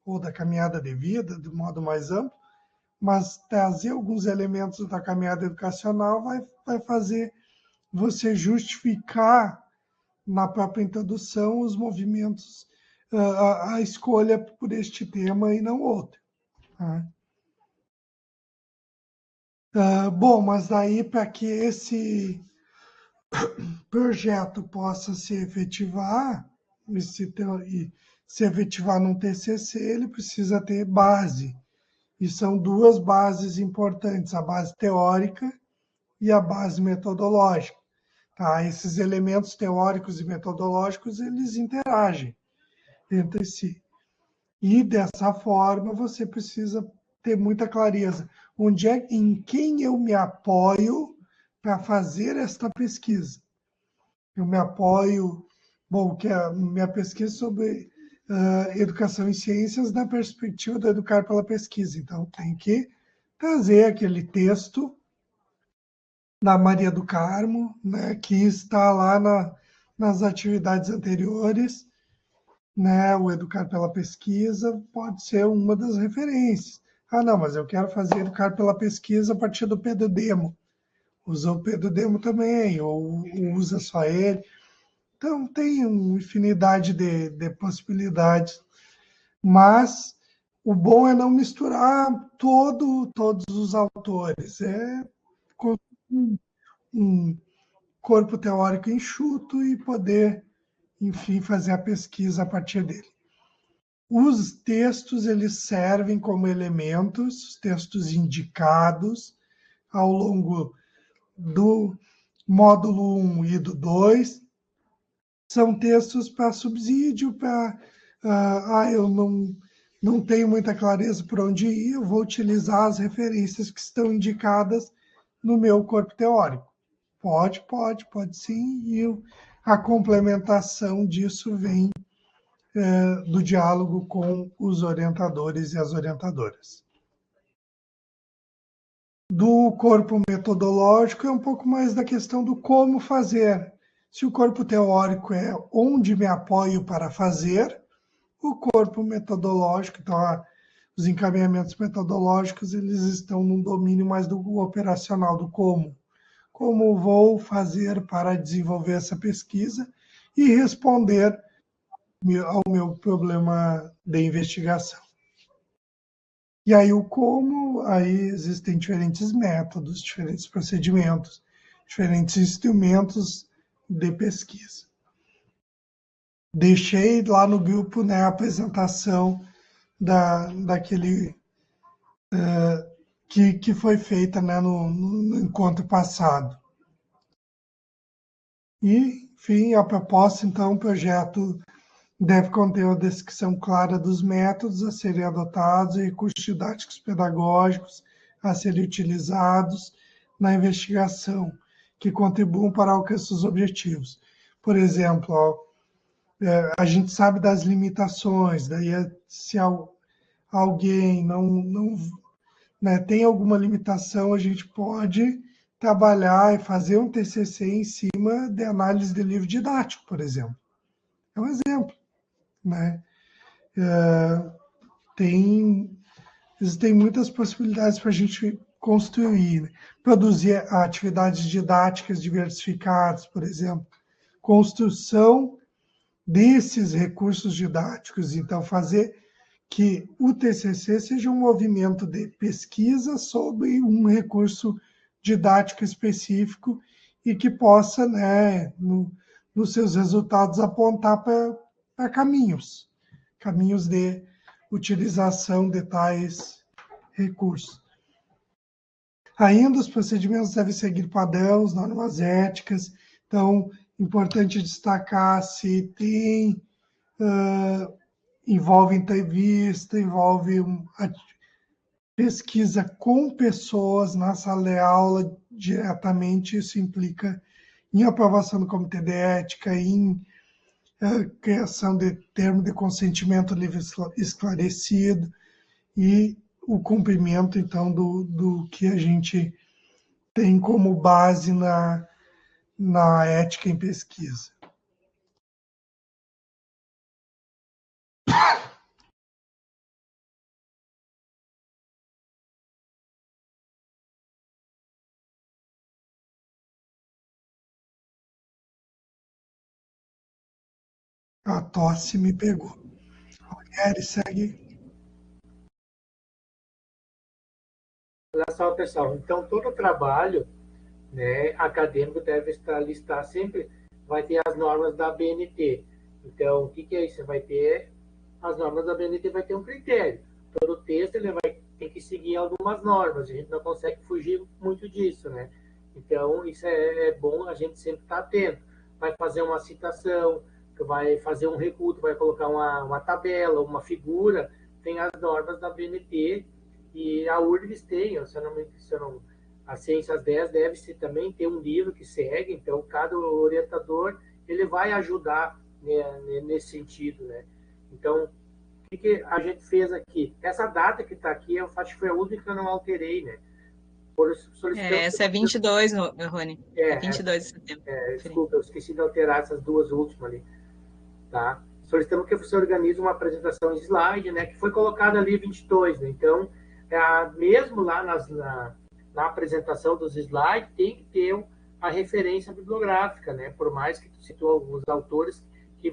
ou da caminhada de vida, de modo mais amplo, mas trazer alguns elementos da caminhada educacional vai fazer você justificar na própria introdução os movimentos, a escolha por este tema e não outro. Tá? Bom, mas daí para que esse projeto possa se efetivar, e se efetivar num TCC, ele precisa ter base. E são duas bases importantes, a base teórica e a base metodológica. Tá? Esses elementos teóricos e metodológicos, eles interagem entre si. E, dessa forma, você precisa ter muita clareza em quem eu me apoio para fazer esta pesquisa. Eu me apoio, que a minha pesquisa sobre educação em ciências na perspectiva do educar pela pesquisa. Então, tem que trazer aquele texto da Maria do Carmo, né, que está lá nas atividades anteriores, né, o educar pela pesquisa pode ser uma das referências. Ah, não, mas eu quero fazer educar pela pesquisa a partir do Pedro Demo. Usa o Pedro Demo também, ou usa só ele. Então, tem uma infinidade de possibilidades, mas o bom é não misturar todos os autores. É um corpo teórico enxuto e poder, enfim, fazer a pesquisa a partir dele. Os textos, eles servem como elementos, textos indicados ao longo do módulo 1 e do 2, são textos para subsídio, para... eu não tenho muita clareza por onde ir, eu vou utilizar as referências que estão indicadas no meu corpo teórico. Pode sim, e a complementação disso vem do diálogo com os orientadores e as orientadoras. Do corpo metodológico é um pouco mais da questão do como fazer. Se o corpo teórico é onde me apoio para fazer, o corpo metodológico, então os encaminhamentos metodológicos, eles estão num domínio mais do operacional, do como. Como vou fazer para desenvolver essa pesquisa e responder ao meu problema de investigação. E aí aí existem diferentes métodos, diferentes procedimentos, diferentes instrumentos de pesquisa. Deixei lá no grupo, né, a apresentação daquele que foi feita, né, no encontro passado. E, enfim, a proposta, então, o projeto deve conter uma descrição clara dos métodos a serem adotados e recursos didáticos pedagógicos a serem utilizados na investigação, que contribuam para alcançar os objetivos. Por exemplo, a gente sabe das limitações, daí se alguém não tem alguma limitação, a gente pode trabalhar e fazer um TCC em cima de análise de livro didático, por exemplo. É um exemplo. Né? Existem muitas possibilidades para a gente construir, né? Produzir atividades didáticas diversificadas, por exemplo, construção desses recursos didáticos, então fazer que o TCC seja um movimento de pesquisa sobre um recurso didático específico e que possa, né, nos seus resultados, apontar para caminhos de utilização de tais recursos. Ainda os procedimentos devem seguir padrões, normas éticas. Então, importante destacar se tem, envolve entrevista, envolve pesquisa com pessoas na sala de aula diretamente, isso implica em aprovação do comitê de ética, em criação de termo de consentimento livre esclarecido e o cumprimento, então, do que a gente tem como base na ética em pesquisa. A tosse me pegou. Rogério, segue. Olha só, pessoal. Então, todo o trabalho, né, acadêmico deve listar sempre, vai ter as normas da BNT. Então, o que é isso? Você vai ter as normas da BNT, vai ter um critério. Todo texto ele vai ter que seguir algumas normas. A gente não consegue fugir muito disso, né? Então, isso é bom a gente sempre estar atento. Vai fazer uma citação, vai fazer um recuo, vai colocar uma tabela, uma figura, tem as normas da BNT e a URGS tem, se eu não, a Ciências 10 deve também ter um livro que segue, então cada orientador ele vai ajudar, né, nesse sentido, né? Então, o que a gente fez aqui? Essa data que está aqui, eu acho que foi a única que eu não alterei, né? Essa é 22, Rony. É 22 de setembro. Desculpa, eu esqueci de alterar essas duas últimas ali. Tá? Solicitamos que você organize uma apresentação em slide, né, que foi colocada ali 22, né? Então, mesmo lá na apresentação dos slides, tem que ter a referência bibliográfica, né? Por mais que tu citou alguns autores que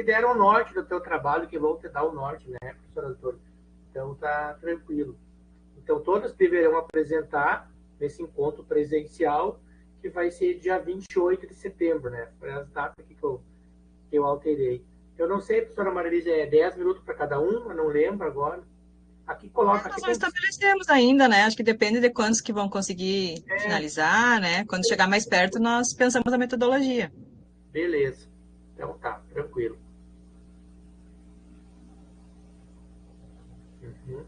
deram o norte do teu trabalho, que vão te dar o norte, né, professor Antônio? Então, tá tranquilo. Então, todos deverão apresentar nesse encontro presencial, que vai ser dia 28 de setembro, né? Foi as datas que eu alterei. Eu não sei, professora Marilisa, é 10 minutos para cada um? Eu não lembro agora. Aqui coloca... Nós não estabelecemos ainda, né? Acho que depende de quantos que vão conseguir finalizar, né? Quando chegar mais perto, nós pensamos a metodologia. Beleza. Então tá, tranquilo. Uhum.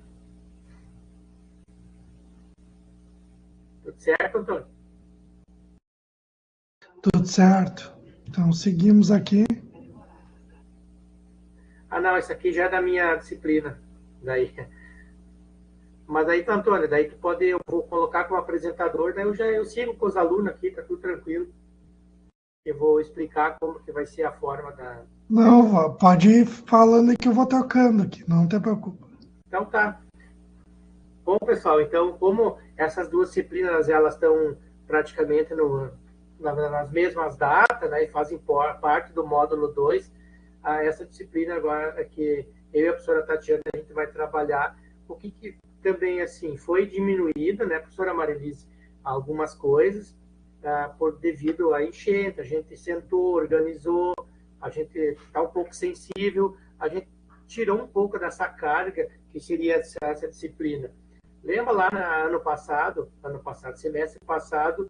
Tudo certo, Antônio? Tudo certo. Então, seguimos aqui. Não, isso aqui já é da minha disciplina. Daí. Mas aí, Antônio, daí eu vou colocar como apresentador, daí eu sigo com os alunos aqui, tá tudo tranquilo. Eu vou explicar como que vai ser a forma da... Não, pode ir falando que eu vou tocando aqui, não te preocupa. Então tá. Bom, pessoal, então, como essas duas disciplinas, elas estão praticamente nas mesmas datas, né, e fazem parte do módulo 2, essa disciplina agora que eu e a professora Tatiana, a gente vai trabalhar, o que também, assim, foi diminuído, né, professora Marilise, algumas coisas, devido à enchente, a gente sentou, organizou, a gente está um pouco sensível, a gente tirou um pouco dessa carga que seria essa disciplina. Lembra lá semestre passado,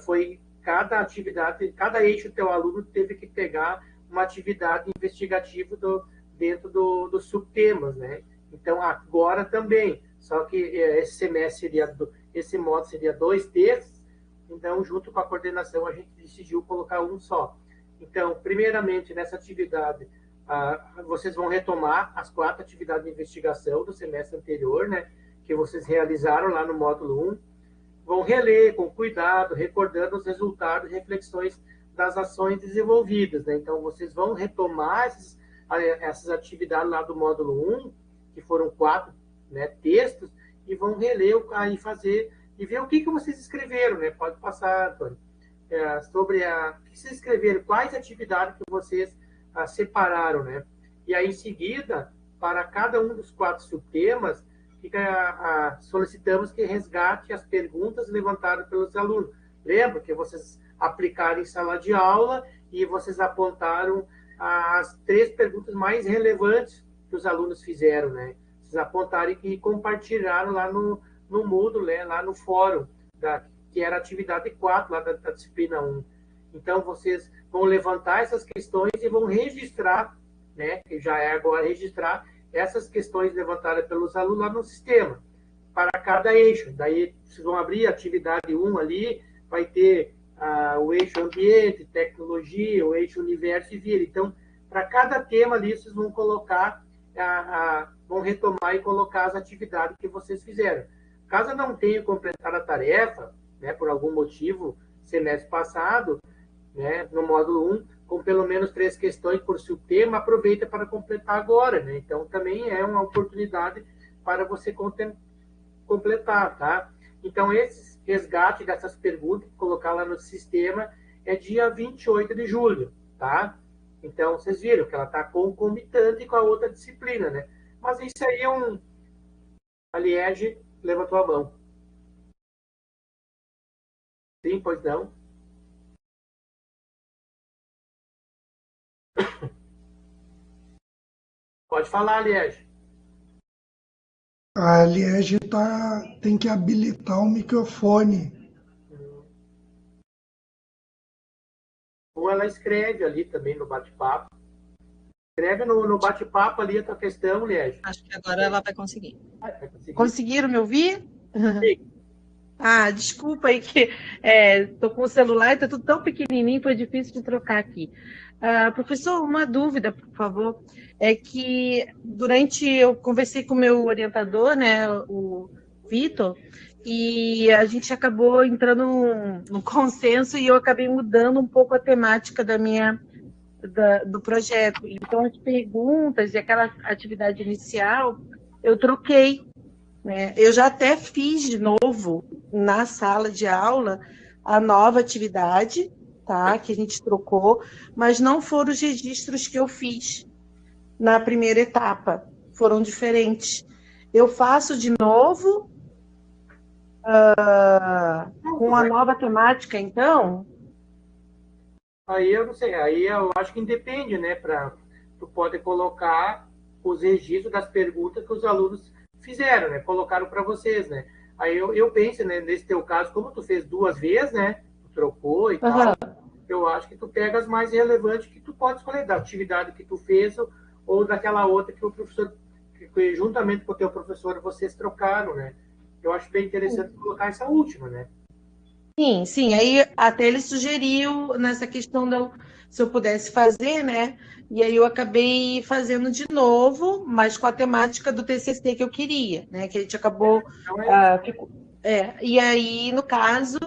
foi cada atividade, cada eixo do teu aluno teve que pegar uma atividade investigativa dentro dos subtemas, né? Então, agora também, só que esse módulo seria 2 textos, então, junto com a coordenação, a gente decidiu colocar um só. Então, primeiramente, nessa atividade, vocês vão retomar as 4 atividades de investigação do semestre anterior, né? Que vocês realizaram lá no módulo 1, vão reler com cuidado, recordando os resultados e reflexões das ações desenvolvidas, né? Então, vocês vão retomar essas atividades lá do módulo 1, que foram 4, né, textos, e vão reler e fazer, e ver o que vocês escreveram, né? Pode passar, Antônio. Sobre o que vocês escreveram, quais atividades que vocês separaram, né? E aí, em seguida, para cada um dos 4 subtemas, solicitamos que resgate as perguntas levantadas pelos alunos. Lembra que vocês aplicaram em sala de aula e vocês apontaram as 3 perguntas mais relevantes que os alunos fizeram, né? Vocês apontaram e compartilharam lá no Moodle, né? Lá no fórum, que era a atividade 4, lá da disciplina 1. Então, vocês vão levantar essas questões e vão registrar, né, que já é agora registrar essas questões levantadas pelos alunos lá no sistema, para cada eixo. Daí, vocês vão abrir a atividade 1 ali, vai ter o eixo ambiente, tecnologia, o eixo universo e vida. Então, para cada tema ali, vocês vão colocar, vão retomar e colocar as atividades que vocês fizeram. Caso não tenha completado a tarefa, né, por algum motivo, semestre passado, né, no módulo 1, com pelo menos 3 questões por seu tema, aproveita para completar agora, né? Então, também é uma oportunidade para você completar, tá? Então, esse resgate dessas perguntas, colocar lá no sistema, é dia 28 de julho, tá? Então, vocês viram que ela está concomitante com a outra disciplina, né? Mas isso aí é um... A Liege levantou a mão. Sim, pois não? Pode falar, Liege. A Liege tem que habilitar o microfone. Ou ela escreve ali também no bate-papo. Escreve no bate-papo ali a tua questão, Liege. Acho que agora ela vai conseguir. Vai conseguir. Conseguiram me ouvir? Sim. Ah, desculpa aí que tô com o celular e tá tudo tão pequenininho, foi difícil de trocar aqui. Professor, uma dúvida, por favor, é que eu conversei com o meu orientador, né, o Vitor, e a gente acabou entrando num consenso e eu acabei mudando um pouco a temática do projeto. Então, as perguntas e aquela atividade inicial, eu troquei. Eu já até fiz de novo na sala de aula a nova atividade, tá? Que a gente trocou, mas não foram os registros que eu fiz na primeira etapa, foram diferentes. Eu faço de novo com a nova temática, então? Aí eu não sei, aí eu acho que independe, né? Tu pode colocar os registros das perguntas que os alunos fizeram, né? Colocaram para vocês, né? Aí eu penso, né? Nesse teu caso, como tu fez 2 vezes, né? Tu trocou e tal, eu acho que tu pega as mais relevantes que tu pode escolher, da atividade que tu fez ou daquela outra que o professor, que juntamente com o teu professor, vocês trocaram, né? Eu acho bem interessante colocar essa última, né? Sim. Aí até ele sugeriu nessa questão se eu pudesse fazer, né? E aí eu acabei fazendo de novo, mas com a temática do TCC que eu queria, né? Que a gente acabou... E aí, no caso,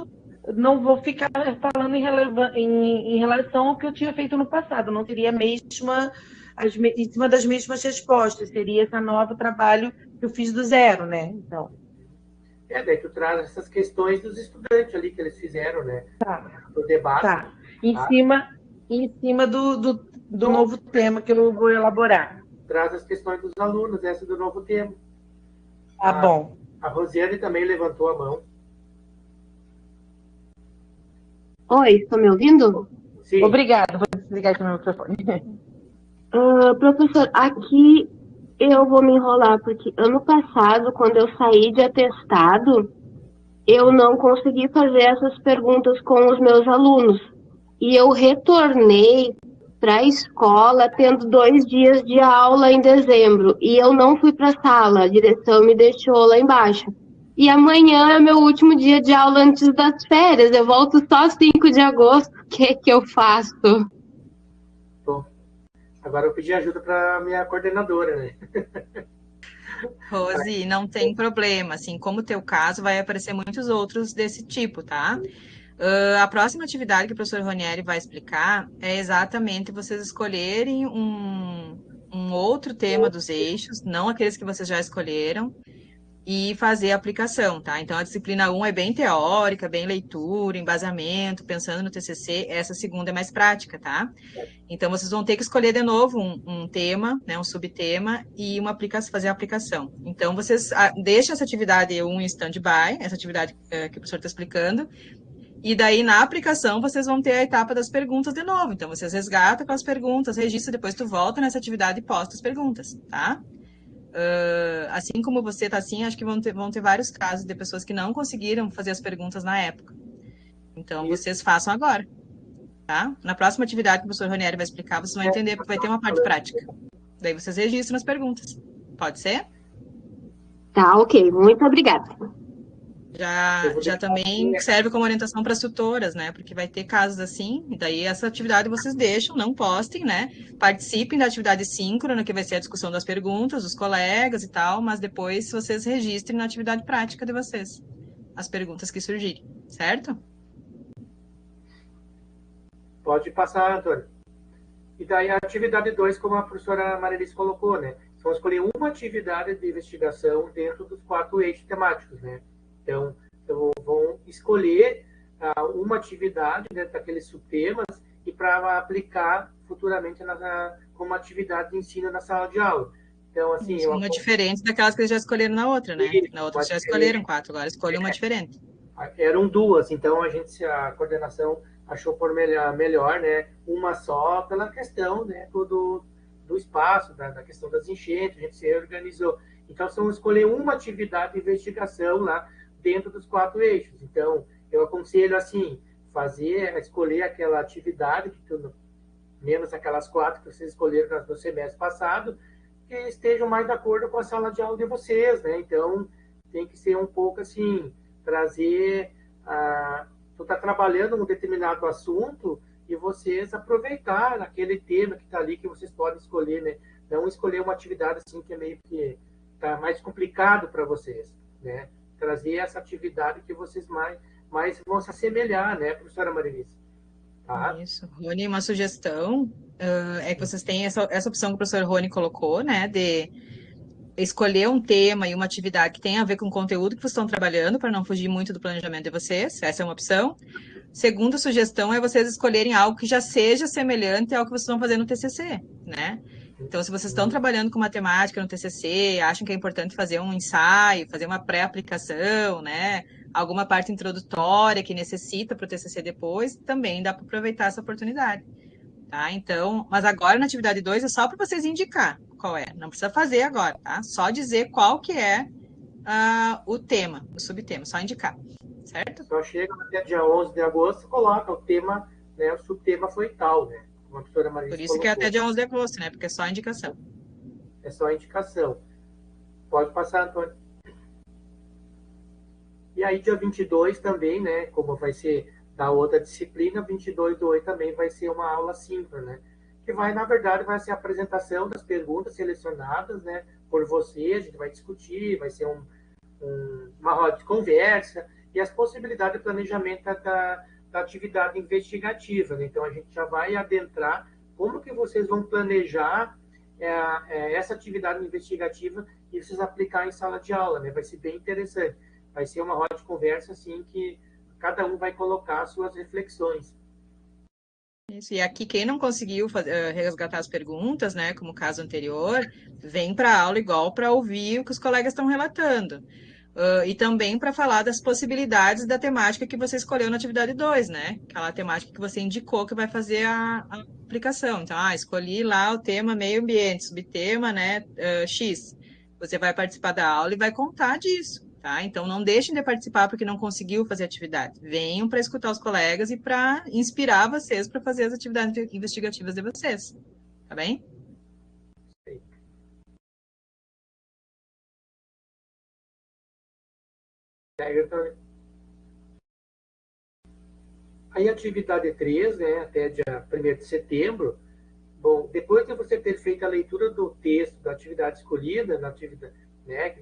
não vou ficar falando em relação ao que eu tinha feito no passado. Não seria em cima das mesmas respostas. Seria esse novo trabalho que eu fiz do zero, né? Então... daí tu traz essas questões dos estudantes ali que eles fizeram, né? Tá. Do debate. Tá. Em cima do novo tema que eu vou elaborar. Traz as questões dos alunos, essa do novo tema. Tá bom. A Rosiane também levantou a mão. Oi, estão me ouvindo? Sim. Obrigada. Vou desligar aqui o meu microfone. Professor, aqui eu vou me enrolar, porque ano passado, quando eu saí de atestado, eu não consegui fazer essas perguntas com os meus alunos. E eu retornei para a escola tendo 2 dias de aula em dezembro. E eu não fui para a sala, a direção me deixou lá embaixo. E amanhã é meu último dia de aula antes das férias. Eu volto só 5 de agosto. O que eu faço? Bom, agora eu pedi ajuda para minha coordenadora, né? Rose, não tem problema, assim, como o teu caso, vai aparecer muitos outros desse tipo, tá? A próxima atividade que o professor Ronieri vai explicar é exatamente vocês escolherem um outro tema dos eixos, não aqueles que vocês já escolheram, e fazer a aplicação, tá? Então, a disciplina 1 é bem teórica, bem leitura, embasamento, pensando no TCC, essa segunda é mais prática, tá? Então, vocês vão ter que escolher de novo um tema, né, um subtema, e fazer a aplicação. Então, vocês deixam essa atividade 1 em stand-by, essa atividade que o professor está explicando, e daí, na aplicação, vocês vão ter a etapa das perguntas de novo. Então, vocês resgatam com as perguntas, registra, depois tu volta nessa atividade e posta as perguntas, tá? Assim como você está assim, acho que vão ter vários casos de pessoas que não conseguiram fazer as perguntas na época. Então, vocês façam agora, tá? Na próxima atividade que o professor Ronieri vai explicar, vocês vão entender, porque vai ter uma parte prática. Daí vocês registram as perguntas. Pode ser? Tá, ok. Muito obrigada. Já também serve como orientação para as tutoras, né? Porque vai ter casos assim, e daí essa atividade vocês deixam, não postem, né? Participem da atividade síncrona, que vai ser a discussão das perguntas dos colegas e tal, mas depois vocês registrem na atividade prática de vocês as perguntas que surgirem, certo? Pode passar, Antônio. E daí a atividade 2, como a professora Marilice colocou, né? Vão escolher uma atividade de investigação dentro dos 4 eixos temáticos, né? Então vão escolher uma atividade dentro daqueles subtemas e para aplicar futuramente como atividade de ensino na sala de aula. Então, assim... Uma diferente daquelas que eles já escolheram na outra, né? Na outra já escolheram 4, agora escolhe uma diferente. Eram 2, então a coordenação achou por melhor, né? Uma só pela questão, né, do espaço, da questão das enchentes, a gente se reorganizou. Então, são escolher uma atividade de investigação lá dentro dos 4 eixos. Então, eu aconselho, assim, escolher aquela atividade, menos aquelas 4 que vocês escolheram no semestre passado, que estejam mais de acordo com a sala de aula de vocês, né? Então, tem que ser um pouco, assim, trazer... tu está trabalhando um determinado assunto e vocês aproveitar aquele tema que está ali, que vocês podem escolher, né? Não escolher uma atividade, assim, que é meio que está mais complicado para vocês, né? Trazer essa atividade que vocês mais vão se assemelhar, né, professora Marilice? Tá? Isso. Rony, uma sugestão é que vocês têm essa opção que o professor Rony colocou, né, de escolher um tema e uma atividade que tenha a ver com o conteúdo que vocês estão trabalhando, para não fugir muito do planejamento de vocês. Essa é uma opção. Segunda sugestão é vocês escolherem algo que já seja semelhante ao que vocês estão fazendo no TCC, né? Então, se vocês estão trabalhando com matemática no TCC, acham que é importante fazer um ensaio, fazer uma pré-aplicação, né? Alguma parte introdutória que necessita para o TCC depois, também dá para aproveitar essa oportunidade, tá? Então, mas agora na atividade 2 é só para vocês indicar qual é. Não precisa fazer agora, tá? Só dizer qual que é o tema, o subtema, só indicar, certo? Só chega até dia 11 de agosto e coloca o tema, né? O subtema foi tal, né? Como a professora Marisa Por isso que é até dia 11 de agosto, né? Porque é só indicação. É só indicação. Pode passar, Antônio. E aí, dia 22 também, né? Como vai ser da outra disciplina, 22/8 também vai ser uma aula síncrona, né? Que vai, na verdade, vai ser a apresentação das perguntas selecionadas, né? Por você, a gente vai discutir, vai ser uma roda de conversa e as possibilidades de planejamento da atividade investigativa, né? Então, a gente já vai adentrar como que vocês vão planejar essa atividade investigativa e vocês aplicar em sala de aula, né? Vai ser bem interessante. Vai ser uma roda de conversa, assim, que cada um vai colocar suas reflexões. Isso, e aqui quem não conseguiu resgatar as perguntas, né, como o caso anterior, vem para a aula igual para ouvir o que os colegas estão relatando. E também para falar das possibilidades da temática que você escolheu na atividade 2, né? Aquela temática que você indicou que vai fazer a aplicação. Então, escolhi lá o tema meio ambiente, subtema, né, X. Você vai participar da aula e vai contar disso. Tá? Então, não deixem de participar porque não conseguiu fazer atividade. Venham para escutar os colegas e para inspirar vocês para fazer as atividades investigativas de vocês. Tá bem? Aí, a atividade 3, né, até dia 1º de setembro, bom, depois de você ter feito a leitura do texto da atividade escolhida, na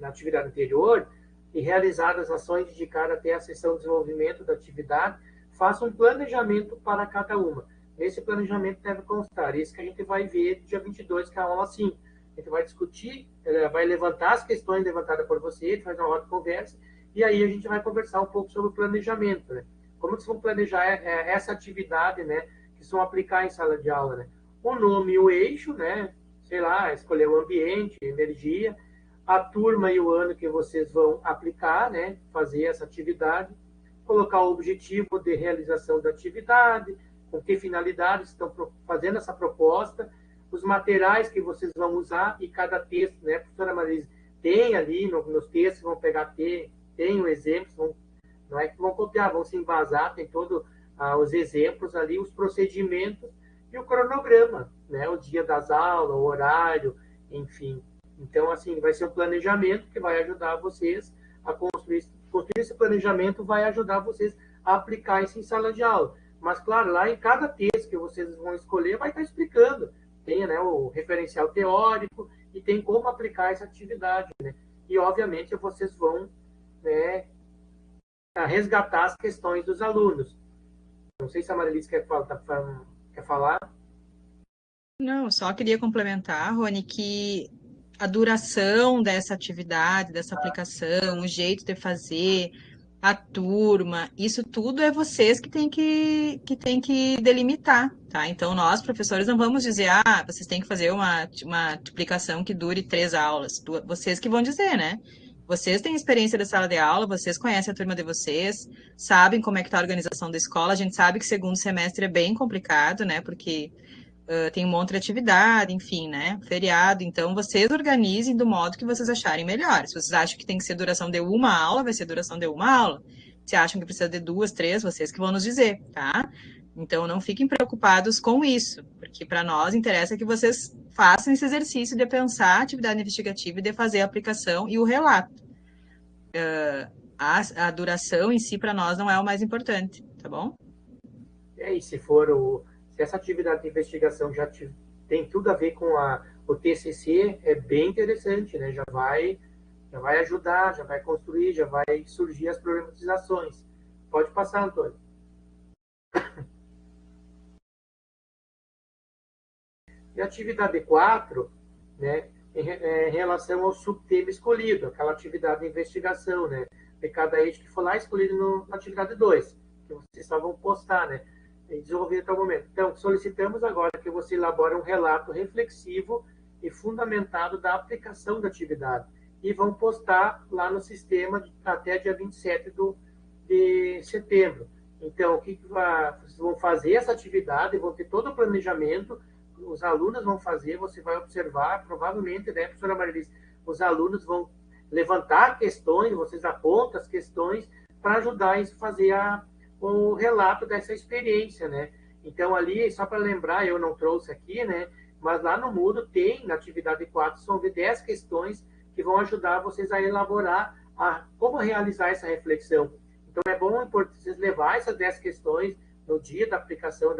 atividade anterior, e realizadas as ações dedicadas até a sessão de desenvolvimento da atividade, faça um planejamento para cada uma. Nesse planejamento deve constar isso que a gente vai ver dia 22, que é a aula 5. A gente vai discutir, vai levantar as questões levantadas por você, a gente faz uma roda de conversa, e aí a gente vai conversar um pouco sobre o planejamento, né? Como que vocês vão planejar essa atividade, né, que vocês vão aplicar em sala de aula, né? O nome e o eixo, né? Sei lá, escolher o ambiente, energia, a turma e o ano que vocês vão aplicar, né? Fazer essa atividade, colocar o objetivo de realização da atividade, com que finalidades estão fazendo essa proposta, os materiais que vocês vão usar e cada texto, né? A professora Marisa tem ali nos textos, vão pegar, tem um exemplo, não é que vão copiar, vão se embasar, tem todo os exemplos ali, os procedimentos e o cronograma, né? O dia das aulas, o horário, enfim. Então, assim, vai ser um planejamento que vai ajudar vocês a construir esse planejamento, vai ajudar vocês a aplicar isso em sala de aula. Mas, claro, lá em cada texto que vocês vão escolher, vai estar explicando. Tem, né, o referencial teórico e tem como aplicar essa atividade, né? E, obviamente, vocês vão, né, resgatar as questões dos alunos. Não sei se a Marilise quer falar. Não, só queria complementar, Rony, que a duração dessa atividade, dessa aplicação, o jeito de fazer, a turma, isso tudo é vocês que tem que delimitar, tá? Então, nós, professores, não vamos dizer, vocês têm que fazer uma aplicação que dure 3 aulas. Vocês que vão dizer, né? Vocês têm experiência da sala de aula, vocês conhecem a turma de vocês, sabem como é que está a organização da escola. A gente sabe que segundo semestre é bem complicado, né? Porque tem um monte de atividade, enfim, né? Feriado. Então, vocês organizem do modo que vocês acharem melhor. Se vocês acham que tem que ser duração de uma aula, vai ser duração de uma aula. Se acham que precisa de 2, 3, vocês que vão nos dizer, tá? Então, não fiquem preocupados com isso, porque para nós interessa que vocês façam esse exercício de pensar a atividade investigativa e de fazer a aplicação e o relato. A duração em si, para nós, não é o mais importante, tá bom? E se essa atividade de investigação já tem tudo a ver com o TCC, é bem interessante, né? Já vai ajudar, já vai construir, já vai surgir as problematizações. Pode passar, Antônio. E a atividade 4, né, em relação ao subtema escolhido, aquela atividade de investigação, né? De cada eixo que for lá escolhido na atividade 2, que vocês só vão postar, né? E desenvolver até o momento. Então, solicitamos agora que você elabore um relato reflexivo e fundamentado da aplicação da atividade. E vão postar lá no sistema até dia 27 de setembro. Então, o que vocês vão fazer essa atividade, vão ter todo o planejamento, os alunos vão fazer, você vai observar, provavelmente, né, professora Marilise, os alunos vão levantar questões, vocês apontam as questões para ajudar a fazer o relato dessa experiência, né? Então, ali, só para lembrar, eu não trouxe aqui, né? Mas lá no Moodle tem, na atividade 4, são 10 questões que vão ajudar vocês a elaborar como realizar essa reflexão. Então, é bom vocês levar essas 10 questões no dia da aplicação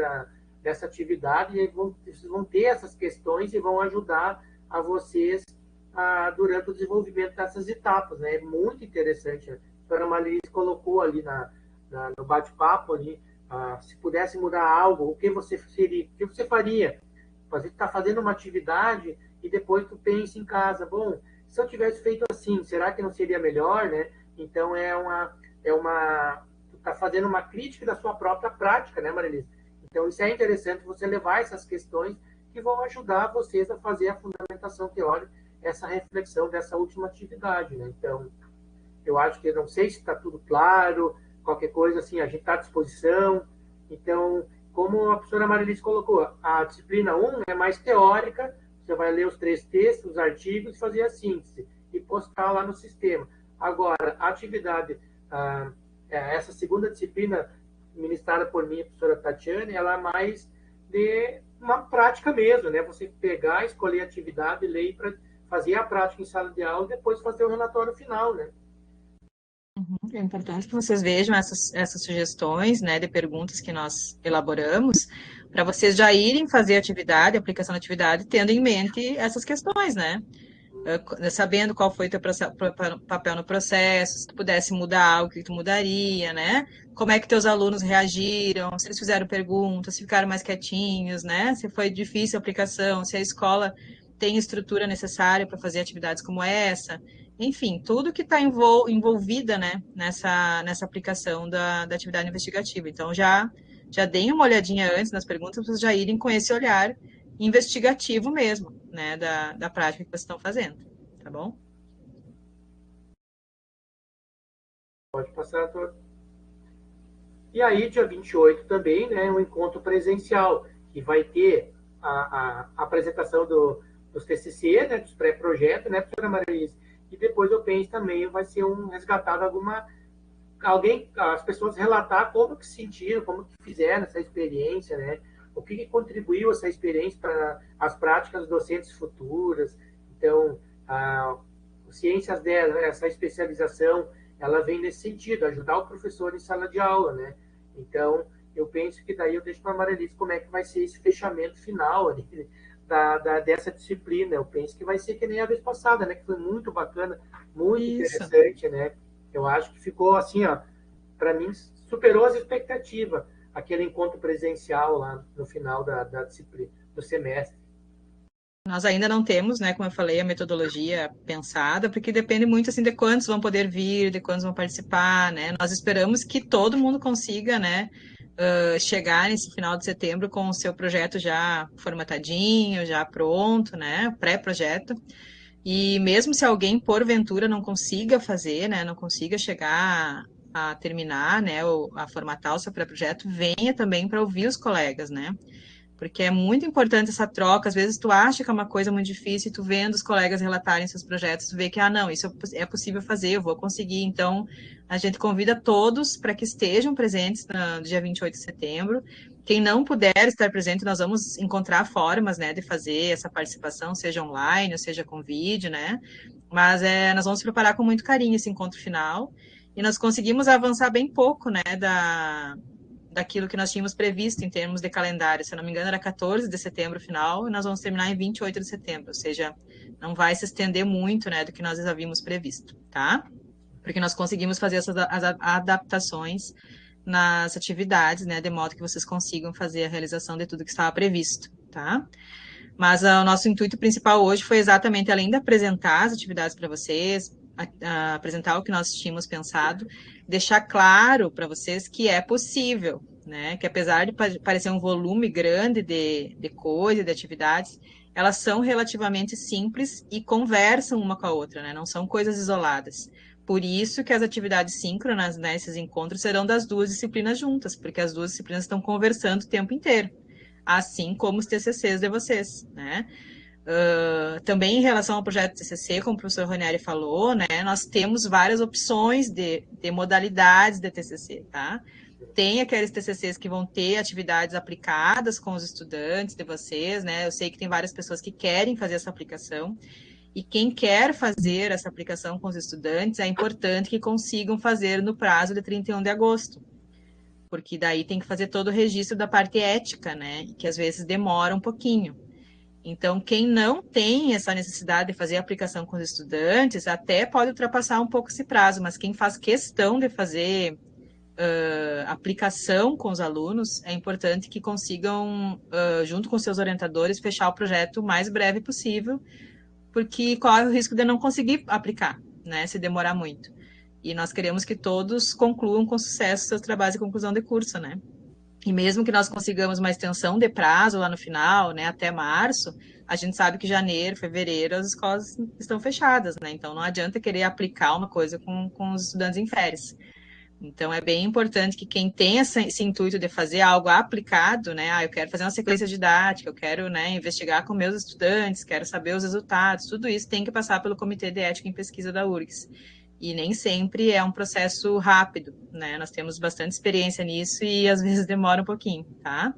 dessa atividade e vocês vão ter essas questões e vão ajudar a vocês durante o desenvolvimento dessas etapas, né? É muito interessante. A doutora Marilise colocou ali no bate-papo ali, se pudesse mudar algo, o que você faria? Você está fazendo uma atividade e depois tu pensa em casa, bom, se eu tivesse feito assim, será que não seria melhor, né? Então tu está fazendo uma crítica da sua própria prática, né, Marilise? Então isso é interessante você levar essas questões que vão ajudar vocês a fazer a fundamentação teórica, essa reflexão dessa última atividade, né? Então, eu acho que não sei se está tudo claro. Qualquer coisa, assim, a gente está à disposição. Então, como a professora Marilise colocou, a disciplina 1 é mais teórica, você vai ler os 3 textos, os artigos, fazer a síntese e postar lá no sistema. Agora, a atividade, essa segunda disciplina, ministrada por mim, a professora Tatiane, ela é mais de uma prática mesmo, né? Você pegar, escolher a atividade, ler para fazer a prática em sala de aula e depois fazer o relatório final, né? É importante que vocês vejam essas sugestões, né, de perguntas que nós elaboramos, para vocês já irem fazer a aplicação da atividade, tendo em mente essas questões, né? Sabendo qual foi o teu papel no processo, se tu pudesse mudar algo, o que tu mudaria, né? Como é que teus alunos reagiram, se eles fizeram perguntas, se ficaram mais quietinhos, né? Se foi difícil a aplicação, se a escola tem estrutura necessária para fazer atividades como essa. Enfim, tudo que está envolvida, né, nessa aplicação da atividade investigativa. Então, já deem uma olhadinha antes nas perguntas, para vocês já irem com esse olhar investigativo mesmo, né, da prática que vocês estão fazendo, tá bom? Pode passar, doutor. E aí, dia 28 também, né, um encontro presencial, que vai ter a apresentação dos TCC, né, dos pré-projetos, né, professora Marilise? E depois eu penso também vai ser resgatado as pessoas relatar como que sentiram, como que fizeram essa experiência, né? O que contribuiu essa experiência para as práticas docentes futuras. Então, a Ciências 10, né, essa especialização, ela vem nesse sentido, ajudar o professor em sala de aula, né? Então, eu penso que daí eu deixo para a Maralice como é que vai ser esse fechamento final ali, dessa disciplina. Eu penso que vai ser que nem a vez passada, né? Que foi muito bacana, muito interessante, né? Eu acho que ficou assim, ó, para mim, superou as expectativas, aquele encontro presencial lá no final da disciplina, do semestre. Nós ainda não temos, né, como eu falei, a metodologia pensada, porque depende muito, assim, de quantos vão poder vir, de quantos vão participar, né? Nós esperamos que todo mundo consiga, né, chegar nesse final de setembro com o seu projeto já formatadinho, já pronto, né, pré-projeto. E mesmo se alguém, porventura, não consiga fazer, né, não consiga chegar a terminar, né, ou a formatar o seu pré-projeto, venha também para ouvir os colegas, né? Porque é muito importante essa troca. Às vezes tu acha que é uma coisa muito difícil e tu vendo os colegas relatarem seus projetos, tu vê que, não, isso é possível fazer, eu vou conseguir. Então, a gente convida todos para que estejam presentes no dia 28 de setembro. Quem não puder estar presente, nós vamos encontrar formas, né, de fazer essa participação, seja online, ou seja com vídeo, né? Mas nós vamos preparar com muito carinho esse encontro final. E nós conseguimos avançar bem pouco, né, daquilo que nós tínhamos previsto em termos de calendário. Se eu não me engano, era 14 de setembro final, e nós vamos terminar em 28 de setembro, ou seja, não vai se estender muito, né, do que nós havíamos previsto, tá? Porque nós conseguimos fazer essas adaptações nas atividades, né, de modo que vocês consigam fazer a realização de tudo que estava previsto, tá? Mas o nosso intuito principal hoje foi exatamente, além de apresentar as atividades para vocês, apresentar o que nós tínhamos pensado, deixar claro para vocês que é possível, né? Que apesar de parecer um volume grande de coisas, de atividades, elas são relativamente simples e conversam uma com a outra, né? Não são coisas isoladas. Por isso que as atividades síncronas, né, esses encontros serão das duas disciplinas juntas, porque as duas disciplinas estão conversando o tempo inteiro, assim como os TCCs de vocês, né? Também em relação ao projeto TCC, como o professor Ranieri falou, né, nós temos várias opções de modalidades de TCC, tá? Tem aqueles TCCs que vão ter atividades aplicadas com os estudantes de vocês, né? Eu sei que tem várias pessoas que querem fazer essa aplicação, e quem quer fazer essa aplicação com os estudantes, é importante que consigam fazer no prazo de 31 de agosto, porque daí tem que fazer todo o registro da parte ética, né? Que às vezes demora um pouquinho. Então, quem não tem essa necessidade de fazer a aplicação com os estudantes, até pode ultrapassar um pouco esse prazo, mas quem faz questão de fazer aplicação com os alunos, é importante que consigam, junto com seus orientadores, fechar o projeto o mais breve possível, porque corre o risco de não conseguir aplicar, né, se demorar muito. E nós queremos que todos concluam com sucesso seus trabalhos de conclusão de curso, né? E mesmo que nós consigamos uma extensão de prazo lá no final, né, até março, a gente sabe que janeiro, fevereiro, as escolas estão fechadas, né? Então não adianta querer aplicar uma coisa com os estudantes em férias. Então é bem importante que quem tem esse intuito de fazer algo aplicado, né, eu quero fazer uma sequência didática, eu quero, né, investigar com meus estudantes, quero saber os resultados, tudo isso tem que passar pelo Comitê de Ética em Pesquisa da URGS. E nem sempre é um processo rápido, né? Nós temos bastante experiência nisso e às vezes demora um pouquinho, tá?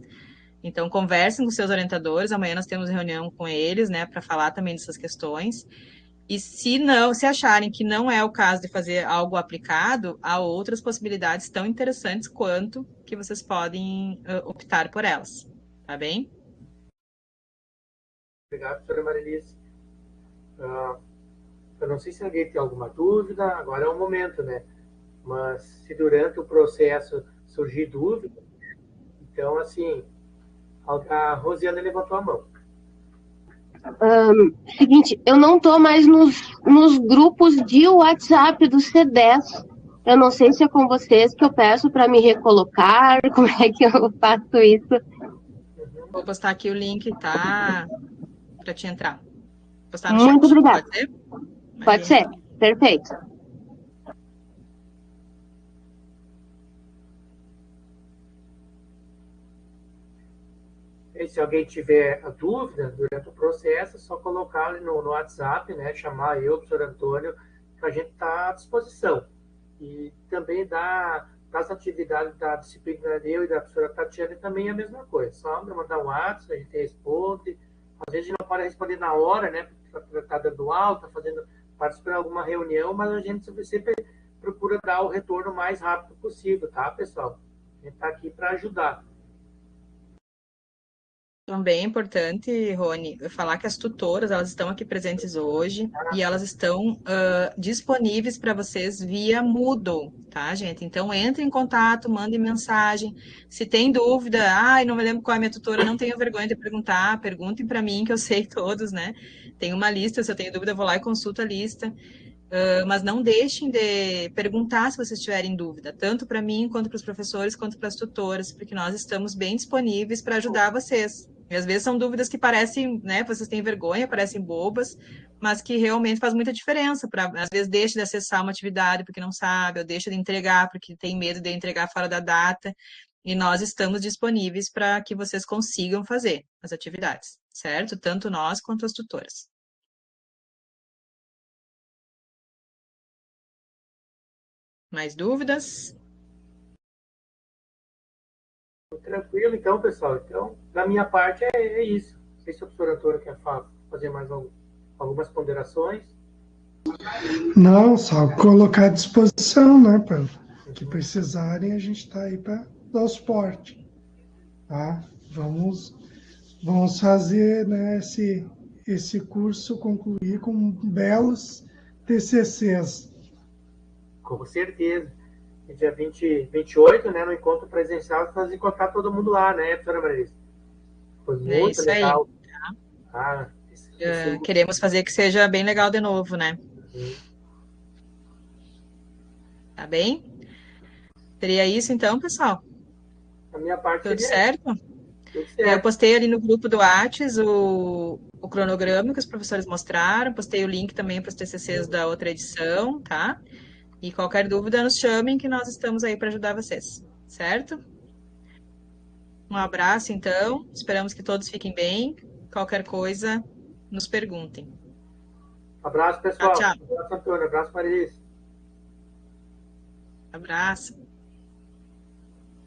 Então, conversem com seus orientadores. Amanhã nós temos reunião com eles, né, para falar também dessas questões. E se acharem que não é o caso de fazer algo aplicado, há outras possibilidades tão interessantes quanto que vocês podem optar por elas, tá bem? Obrigado, professora Marilice. Eu não sei se alguém tem alguma dúvida, agora é o momento, né? Mas se durante o processo surgir dúvida, então, assim, a Rosiana levantou a mão. Seguinte, eu não estou mais nos grupos de WhatsApp do C10. Eu não sei se é com vocês que eu peço para me recolocar, como é que eu faço isso? Vou postar aqui o link, tá? Para te entrar. Postar no Muito chat. obrigada. Pode ser? Pode ser, perfeito. E se alguém tiver a dúvida durante o processo, é só colocar ali no WhatsApp, né? Chamar eu, o professor Antônio, que a gente está à disposição. E também das atividades da disciplina eu e da professora Tatiana também é a mesma coisa. Só mandar um WhatsApp, a gente responde. Às vezes a gente não pode responder na hora, né? Porque está dando aula, está participando de alguma reunião, mas a gente sempre procura dar o retorno o mais rápido possível, tá, pessoal? A gente está aqui para ajudar. Também é importante, Rony, falar que as tutoras, elas estão aqui presentes hoje e elas estão disponíveis para vocês via Moodle, tá, gente? Então, entre em contato, mandem mensagem. Se tem dúvida, ai, não me lembro qual é a minha tutora, não tenham vergonha de perguntar, perguntem para mim, que eu sei todos, né? Tem uma lista, se eu tenho dúvida, eu vou lá e consulto a lista. Mas não deixem de perguntar se vocês tiverem dúvida, tanto para mim, quanto para os professores, quanto para as tutoras, porque nós estamos bem disponíveis para ajudar vocês. E às vezes são dúvidas que parecem, né, vocês têm vergonha, parecem bobas, mas que realmente faz muita diferença. Às vezes deixa de acessar uma atividade porque não sabe, ou deixa de entregar porque tem medo de entregar fora da data. E nós estamos disponíveis para que vocês consigam fazer as atividades, certo? Tanto nós quanto as tutoras. Mais dúvidas? Tranquilo, então, pessoal. Então, da minha parte, é isso. Não sei se a professora Tora quer fazer mais algumas ponderações. Não, só colocar à disposição, né? Para que precisarem, a gente está aí para dar o suporte. Tá? Vamos fazer, né, esse curso concluir com belos TCCs. Com certeza. Dia 28, né, no encontro presencial, fazer encontrar todo mundo lá, né, professora Marisa? Foi muito legal. Aí, tá? Queremos fazer que seja bem legal de novo, né? Tá bem? Seria isso então, pessoal? A minha parte Tudo certo? Tudo certo. Eu postei ali no grupo do Whats o cronograma que os professores mostraram, postei o link também para os TCCs da outra edição, tá? E qualquer dúvida, nos chamem que nós estamos aí para ajudar vocês, certo? Um abraço, então. Esperamos que todos fiquem bem. Qualquer coisa, nos perguntem. Abraço, pessoal. Tchau, tchau. Abraço, Antônio. Abraço, Maris. Abraço.